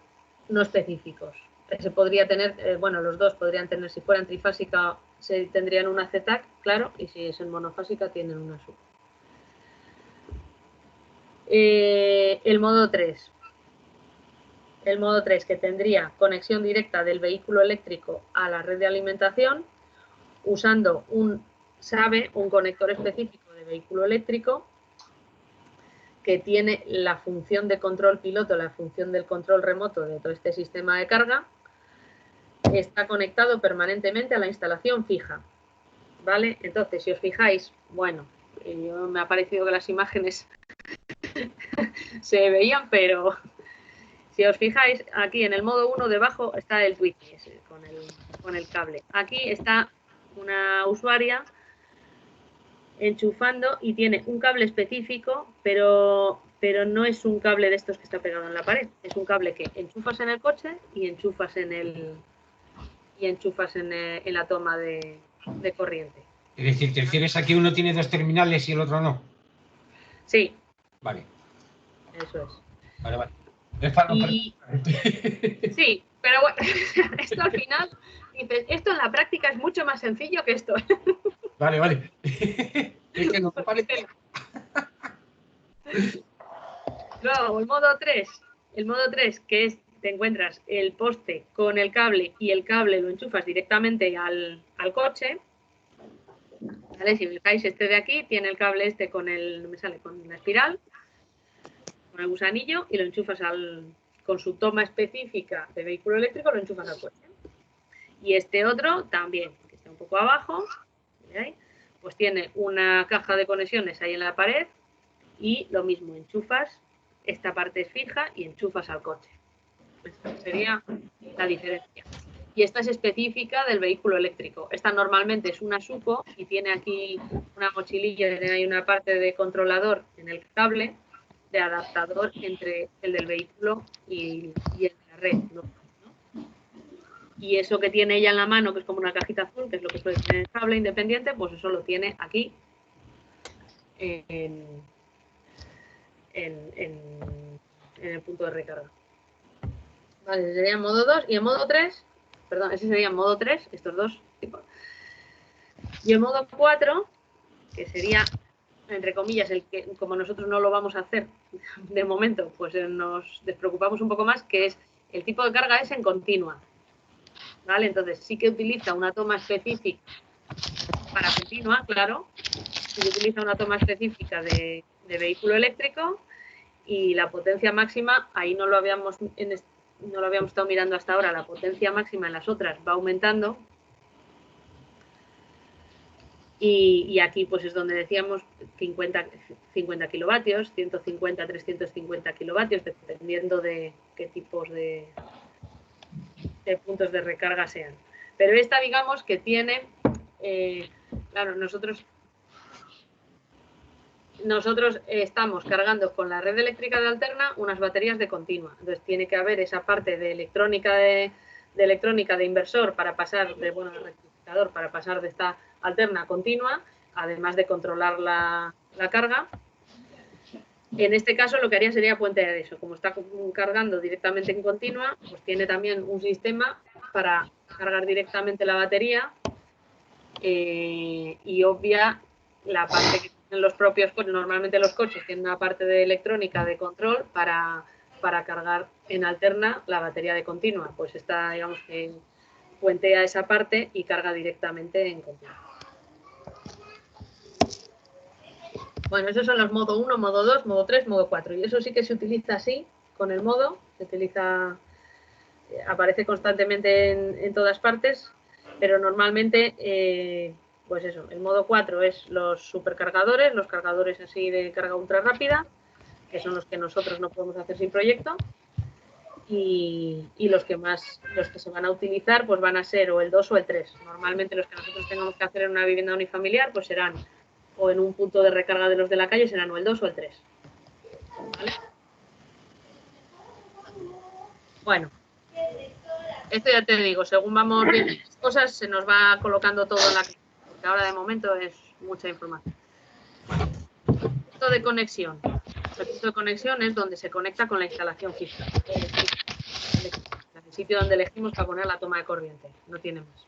no específicos. Se podría tener, los dos podrían tener, si fueran trifásica, tendrían una ZTAC, claro, y si es en monofásica, tienen una SUB. El modo 3. El modo 3, que tendría conexión directa del vehículo eléctrico a la red de alimentación, usando un SAVE, un conector específico de vehículo eléctrico, que tiene la función de control piloto, la función del control remoto de todo este sistema de carga. Está conectado permanentemente a la instalación fija, ¿vale? Entonces, si os fijáis, me ha parecido que las imágenes se veían, pero si os fijáis, aquí en el modo 1 debajo está el Twizy con el cable. Aquí está una usuaria enchufando y tiene un cable específico, pero no es un cable de estos que está pegado en la pared. Es un cable que enchufas en el coche y enchufas en la toma de corriente.
Es decir, ¿te refieres a que uno tiene dos terminales y el otro no?
Sí.
Vale.
Eso es.
Vale. Es para
Sí, pero bueno, esto al final, dices, esto en la práctica es mucho más sencillo que esto.
Vale. Es que no me parece.
Luego, el modo 3. El modo 3, que es, te encuentras el poste con el cable y el cable lo enchufas directamente al coche. ¿Vale? Si fijáis, este de aquí tiene el cable con la espiral, con el gusanillo, y lo enchufas con su toma específica de vehículo eléctrico, lo enchufas al coche. Y este otro también, que está un poco abajo, ¿veis? Pues tiene una caja de conexiones ahí en la pared y lo mismo, enchufas, esta parte es fija y enchufas al coche. Esta sería la diferencia. Y esta es específica del vehículo eléctrico. Esta normalmente es una SUPO y tiene aquí una mochililla, tiene ahí una parte de controlador en el cable, de adaptador entre el del vehículo y el de la red, ¿no? Y eso que tiene ella en la mano, que es como una cajita azul, que es lo que puede tener el cable independiente, pues eso lo tiene aquí en el punto de recarga. Vale, ese sería en modo 2 y en modo 3, perdón, ese sería en modo 3, estos dos tipos. Y en modo 4, que sería, entre comillas, el que como nosotros no lo vamos a hacer de momento, pues nos despreocupamos un poco más, que es el tipo de carga es en continua. ¿Vale? Entonces sí que utiliza una toma específica para continua, claro, sí que utiliza una toma específica de vehículo eléctrico y la potencia máxima, ahí no lo habíamos estado mirando hasta ahora, la potencia máxima en las otras va aumentando y aquí pues es donde decíamos 50 kilovatios, 150, 350 kilovatios, dependiendo de qué tipos de puntos de recarga sean. Pero esta, digamos, que tiene, claro, nosotros estamos cargando con la red eléctrica de alterna unas baterías de continua. Entonces tiene que haber esa parte de electrónica de inversor para pasar de, bueno, de rectificador para pasar de esta alterna a continua, además de controlar la carga. En este caso lo que haría sería puente de eso. Como está cargando directamente en continua, pues tiene también un sistema para cargar directamente la batería y obvia la parte que tienen los propios coches. Normalmente los coches tienen una parte de electrónica de control para cargar en alterna la batería de continua. Pues esta, digamos que puentea esa parte y carga directamente en continua. Bueno, esos son los modo 1, modo 2, modo 3, modo 4. Y eso sí que se utiliza así, con el modo. Se utiliza, aparece constantemente en todas partes, pero normalmente, pues eso, el modo 4 es los supercargadores, los cargadores así de carga ultra rápida, que son los que nosotros no podemos hacer sin proyecto. Y los que se van a utilizar, pues van a ser o el 2 o el 3. Normalmente los que nosotros tengamos que hacer en una vivienda unifamiliar, pues serán o en un punto de recarga de los de la calle serán o el 2 o el 3. ¿Vale? Bueno, esto ya te digo, según vamos viendo las cosas, se nos va colocando todo en la clase, porque ahora de momento es mucha información. Punto de conexión. El punto de conexión es donde se conecta con la instalación física. El sitio donde elegimos para poner la toma de corriente, no tiene más.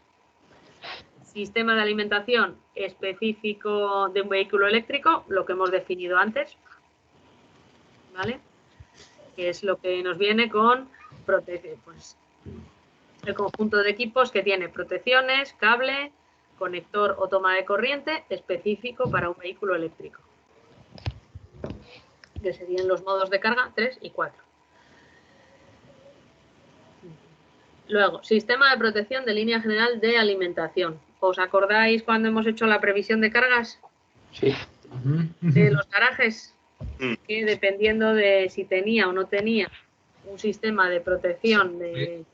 Sistema de alimentación específico de un vehículo eléctrico, lo que hemos definido antes, ¿vale? Que es lo que nos viene con pues, el conjunto de equipos que tiene protecciones, cable, conector o toma de corriente específico para un vehículo eléctrico, que serían los modos de carga 3 y 4. Luego, sistema de protección de línea general de alimentación. ¿Os acordáis cuando hemos hecho la previsión de cargas?
Sí.
De los garajes, que dependiendo de si tenía o no tenía un sistema de protección del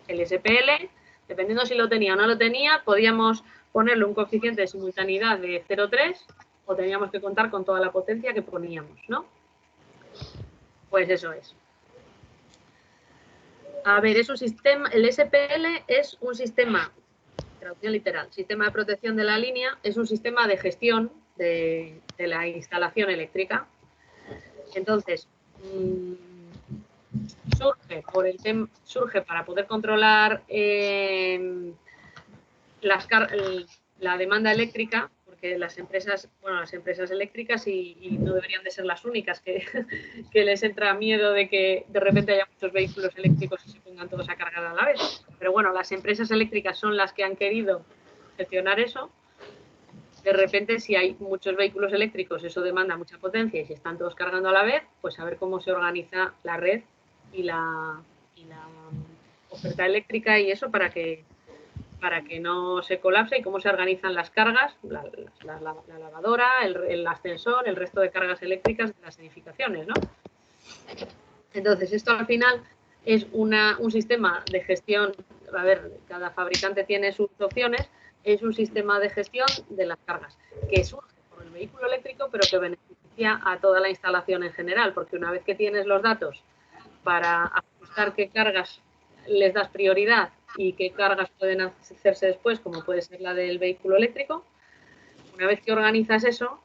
SPL, dependiendo si lo tenía o no lo tenía, podíamos ponerle un coeficiente de simultaneidad de 0,3 o teníamos que contar con toda la potencia que poníamos, ¿no? Pues eso es. A ver, es un sistema, el SPL es un sistema, traducción literal, sistema de protección de la línea, es un sistema de gestión de la instalación eléctrica. Entonces, surge para poder controlar la demanda eléctrica, porque las empresas eléctricas y no deberían de ser las únicas que les entra miedo de que de repente haya muchos vehículos eléctricos y se pongan todos a cargar a la vez. Pero bueno, las empresas eléctricas son las que han querido gestionar eso. De repente, si hay muchos vehículos eléctricos, eso demanda mucha potencia y si están todos cargando a la vez, pues a ver cómo se organiza la red y la oferta eléctrica y eso para que para que no se colapse y cómo se organizan las cargas, la lavadora, el ascensor, el resto de cargas eléctricas de las edificaciones, ¿no? Entonces, esto al final es un sistema de gestión, a ver, cada fabricante tiene sus opciones, es un sistema de gestión de las cargas que surge por el vehículo eléctrico, pero que beneficia a toda la instalación en general, porque una vez que tienes los datos para ajustar qué cargas les das prioridad y qué cargas pueden hacerse después, como puede ser la del vehículo eléctrico, una vez que organizas eso,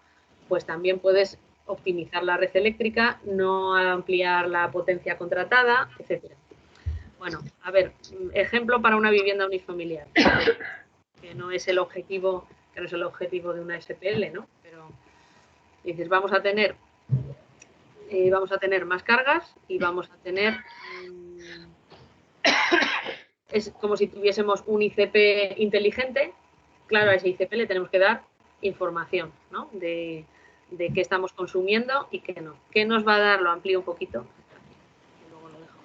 pues también puedes optimizar la red eléctrica, no ampliar la potencia contratada, etcétera. Bueno, a ver, ejemplo para una vivienda unifamiliar, que no es el objetivo, de una SPL, ¿no? Pero dices, vamos a tener más cargas y vamos a tener es como si tuviésemos un ICP inteligente. Claro, a ese ICP le tenemos que dar información, ¿no? De qué estamos consumiendo y qué no. ¿Qué nos va a dar? Lo amplío un poquito. Luego lo dejo.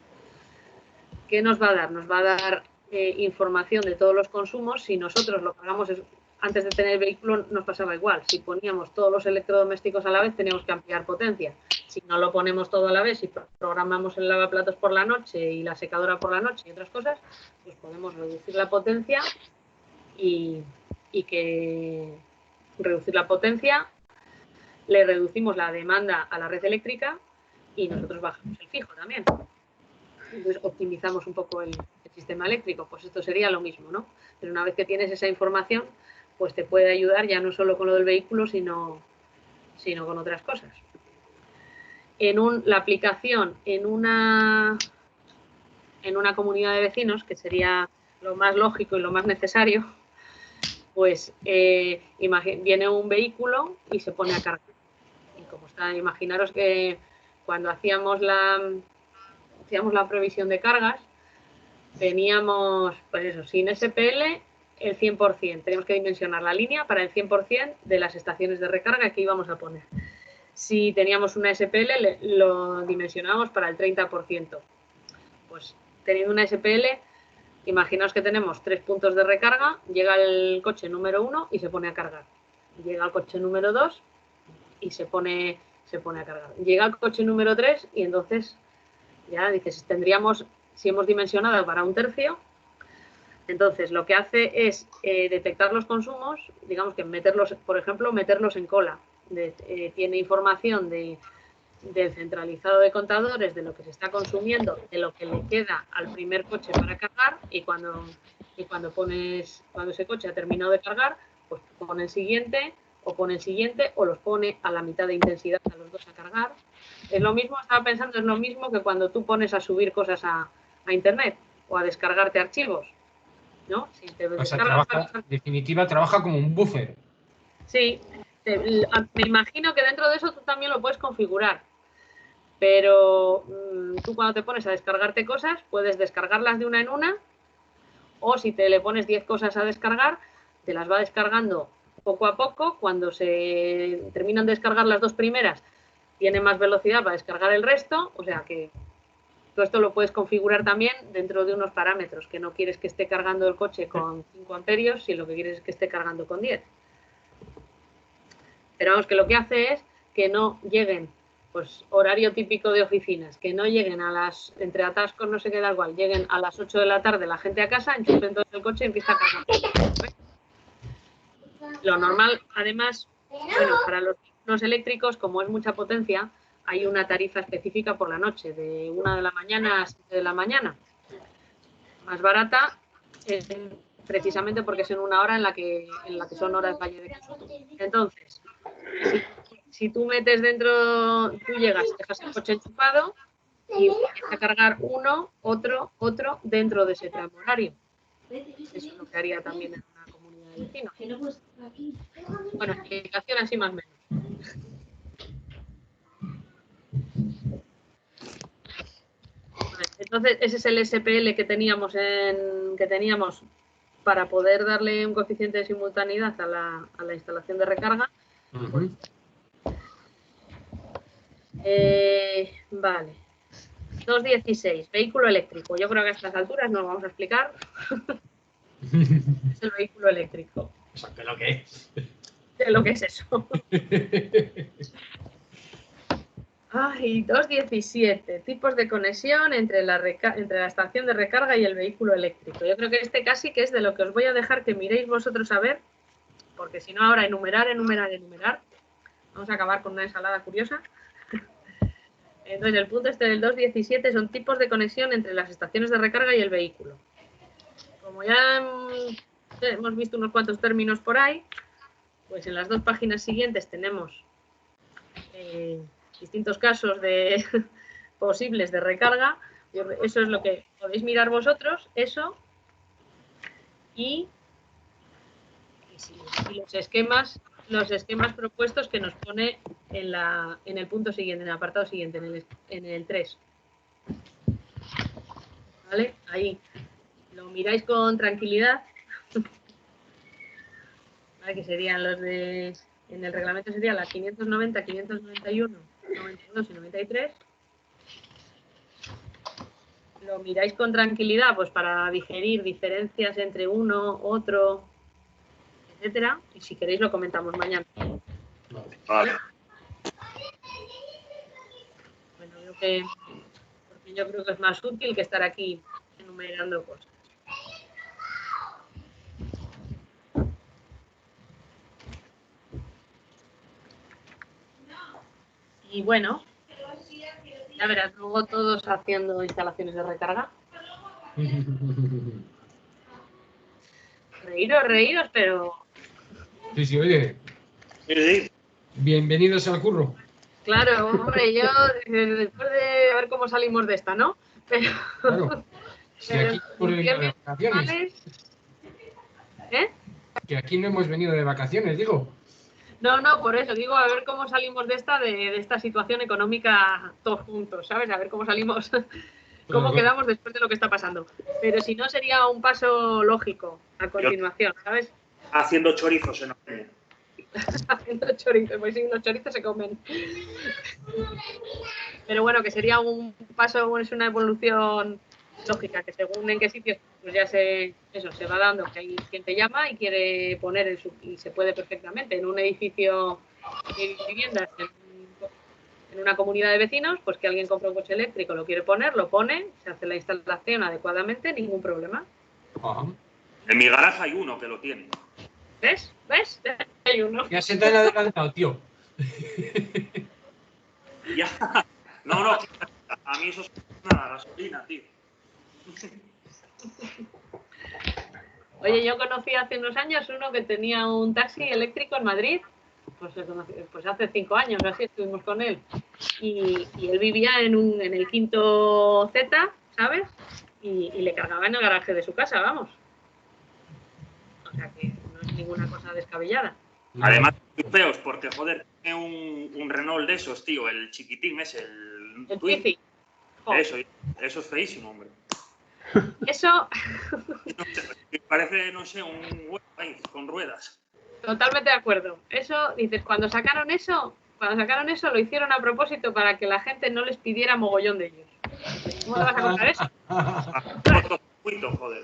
¿Qué nos va a dar? Nos va a dar información de todos los consumos. Si nosotros lo pagamos antes de tener el vehículo, nos pasaba igual. Si poníamos todos los electrodomésticos a la vez, teníamos que ampliar potencia. Si no lo ponemos todo a la vez y programamos el lavaplatos por la noche y la secadora por la noche y otras cosas, pues podemos reducir la potencia y que reducir la potencia, le reducimos la demanda a la red eléctrica y nosotros bajamos el fijo también. Entonces optimizamos un poco el sistema eléctrico. Pues esto sería lo mismo, ¿no? Pero una vez que tienes esa información, pues te puede ayudar ya no solo con lo del vehículo, sino con otras cosas. La aplicación en una comunidad de vecinos, que sería lo más lógico y lo más necesario, pues viene un vehículo y se pone a cargar. Y como está, imaginaros que cuando hacíamos la previsión de cargas, teníamos, pues eso, sin SPL el 100%. Teníamos que dimensionar la línea para el 100% de las estaciones de recarga que íbamos a poner. Si teníamos una SPL, lo dimensionábamos para el 30%. Pues teniendo una SPL, imaginaos que tenemos 3 puntos de recarga, llega el coche número 1 y se pone a cargar. Llega el coche número 2 y se pone a cargar. Llega el coche número 3 y entonces ya dices, si hemos dimensionado para un tercio, entonces lo que hace es detectar los consumos, digamos que por ejemplo, meterlos en cola. Tiene información del centralizado de contadores, de lo que se está consumiendo, de lo que le queda al primer coche para cargar y cuando ese coche ha terminado de cargar, pues pone el siguiente o los pone a la mitad de intensidad a los dos a cargar. Es lo mismo, estaba pensando, es lo mismo que cuando tú pones a subir cosas a internet o a descargarte archivos, ¿no? Si te
en definitiva, trabaja como un buffer.
Sí, me imagino que dentro de eso tú también lo puedes configurar, pero tú cuando te pones a descargarte cosas, puedes descargarlas de una en una, o si te le pones 10 cosas a descargar, te las va descargando poco a poco. Cuando se terminan de descargar las 2 primeras, tiene más velocidad para descargar el resto, o sea que todo esto lo puedes configurar también dentro de unos parámetros, que no quieres que esté cargando el coche con 5 amperios, sino lo que quieres es que esté cargando con 10. Pero vamos, que lo que hace es que no lleguen, pues horario típico de oficinas, que no lleguen entre atascos, no sé qué da igual, lleguen a las 8 de la tarde la gente a casa, enchufen todo el coche y empieza a cargar. Lo normal, además, bueno, para los vehículos eléctricos, como es mucha potencia, hay una tarifa específica por la noche, de 1 de la mañana a 7 de la mañana. Más barata, precisamente porque es en una hora en la que son horas valle de consumo. Entonces, si tú metes tú llegas, dejas el coche enchufado y empiezas a cargar uno, otro dentro de ese tramo horario. Eso es lo que haría también en una comunidad de vecinos. Bueno, explicación así más o menos. Entonces, ese es el SPL que teníamos para poder darle un coeficiente de simultaneidad a la instalación de recarga.
Uh-huh.
Vale. 2.16, vehículo eléctrico. Yo creo que a estas alturas no lo vamos a explicar. Es el vehículo eléctrico.
Eso que lo que es.
¿Qué lo que es eso? Ay, 2.17. Tipos de conexión entre la estación de recarga y el vehículo eléctrico. Yo creo que este casi que es de lo que os voy a dejar que miréis vosotros a ver, porque si no ahora enumerar. Vamos a acabar con una ensalada curiosa. Entonces, el punto este del 2.17 son tipos de conexión entre las estaciones de recarga y el vehículo. Como ya hemos visto unos cuantos términos por ahí, pues en las 2 páginas siguientes tenemos distintos casos de posibles de recarga. Eso es lo que podéis mirar vosotros, eso. Y los esquemas propuestos que nos pone en el punto siguiente, en el apartado siguiente, en el 3. ¿Vale? Ahí. Lo miráis con tranquilidad. ¿Vale? Que serían los de... En el reglamento serían las 590, 591, 92 y 93. Lo miráis con tranquilidad, pues para digerir diferencias entre uno, otro, etcétera. Y si queréis lo comentamos mañana.
Vale.
Bueno, porque yo creo que es más útil que estar aquí enumerando cosas. Y bueno, ya verás, luego todos haciendo instalaciones de recarga. Reíros, pero
Sí, sí, oye,
Sí.
bienvenidos al curro.
claro, hombre, yo después de ver cómo salimos de esta, ¿no? Pero,
Claro. Si aquí no hemos venido de vacaciones.
¿Eh?
Que aquí no hemos venido de vacaciones, digo.
No, por eso digo, a ver cómo salimos de esta situación económica todos juntos, ¿sabes? A ver cómo salimos, cómo quedamos después de lo que está pasando. Pero si no, sería un paso lógico a continuación, ¿sabes?
Haciendo chorizos en Ocaña.
Haciendo chorizos, pues sí, los chorizos se comen. Pero bueno, que sería un paso, es una evolución lógica, que según en qué sitios, pues ya se va dando, que hay quien te llama y quiere poner y se puede perfectamente en un edificio de viviendas, en una comunidad de vecinos, pues que alguien compra un coche eléctrico, lo quiere poner, lo pone, se hace la instalación adecuadamente, ningún problema.
Ajá.
En mi garaje hay uno que lo tiene.
¿Ves? Hay uno.
Ya se te han adelantado, tío.
Ya. No, a mí eso es una gasolina, tío.
Oye, yo conocí hace unos años uno que tenía un taxi eléctrico en Madrid, pues hace 5 años, así estuvimos con él. Y él vivía en el quinto Z, ¿sabes? Y le cargaba en el garaje de su casa, vamos. O sea que no es ninguna cosa descabellada.
Además, muy feos, porque, joder, tiene un Renault de esos, tío, el chiquitín ese,
El
Twin.
Twizy.
Eso es feísimo, hombre.
Eso,
Parece, no sé, un huevo ahí, con ruedas.
totalmente de acuerdo. Eso, dices, cuando sacaron eso, lo hicieron a propósito para que la gente no les pidiera mogollón de ellos. ¿Cómo te vas a comprar eso?
Cortocircuito, joder.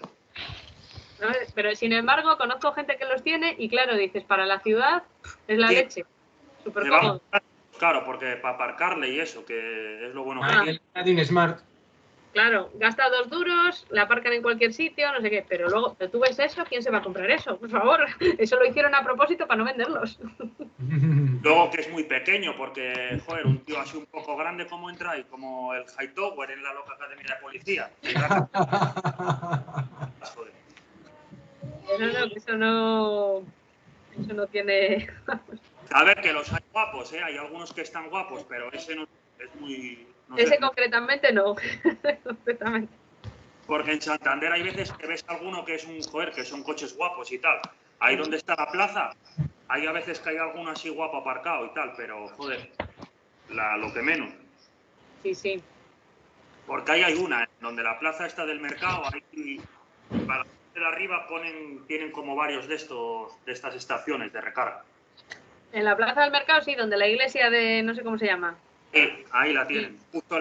¿Sabes? Pero sin embargo, conozco gente que los tiene y claro, dices, para la ciudad es la
Sí.
leche. Súper
Me
cómodo.
Claro, porque para aparcarle y eso, que es lo bueno que
Ah,
tiene.
el un Smart.
Claro, gasta 2 duros, la aparcan en cualquier sitio, no sé qué, pero luego, ¿tú ves eso? ¿Quién se va a comprar eso? Por favor, eso lo hicieron a propósito para no venderlos.
Luego que es muy pequeño, porque, joder, un tío así un poco grande como entra y como el Hightower en la loca academia de policía. Joder.
Eso no tiene...
A ver, que los hay guapos, hay algunos que están guapos, pero ese no es muy... No
Ese
sé,
concretamente no. Concretamente.
porque en Santander hay veces que ves alguno que es un joder, que son coches guapos y tal. Ahí donde está la plaza, hay a veces que hay alguno así guapo aparcado y tal, pero joder, lo que menos.
Sí, sí.
Porque ahí hay una, donde la plaza está del mercado, ahí para de arriba tienen como varios de estas estaciones de recarga.
En la plaza del mercado, sí, donde la iglesia de, no sé cómo se llama.
Sí, ahí la tienen. Justo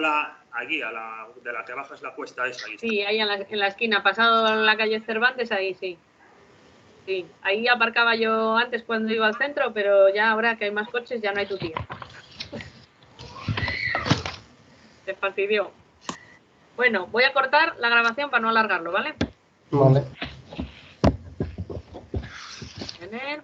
allí, de la que bajas la cuesta esa. Ahí está.
Sí, ahí en la esquina, pasado la calle Cervantes, ahí sí. Sí, ahí aparcaba yo antes cuando iba al centro, pero ya ahora que hay más coches ya no hay tu tía. Se fastidió. Bueno, voy a cortar la grabación para no alargarlo, ¿vale?
Vale.
Tener.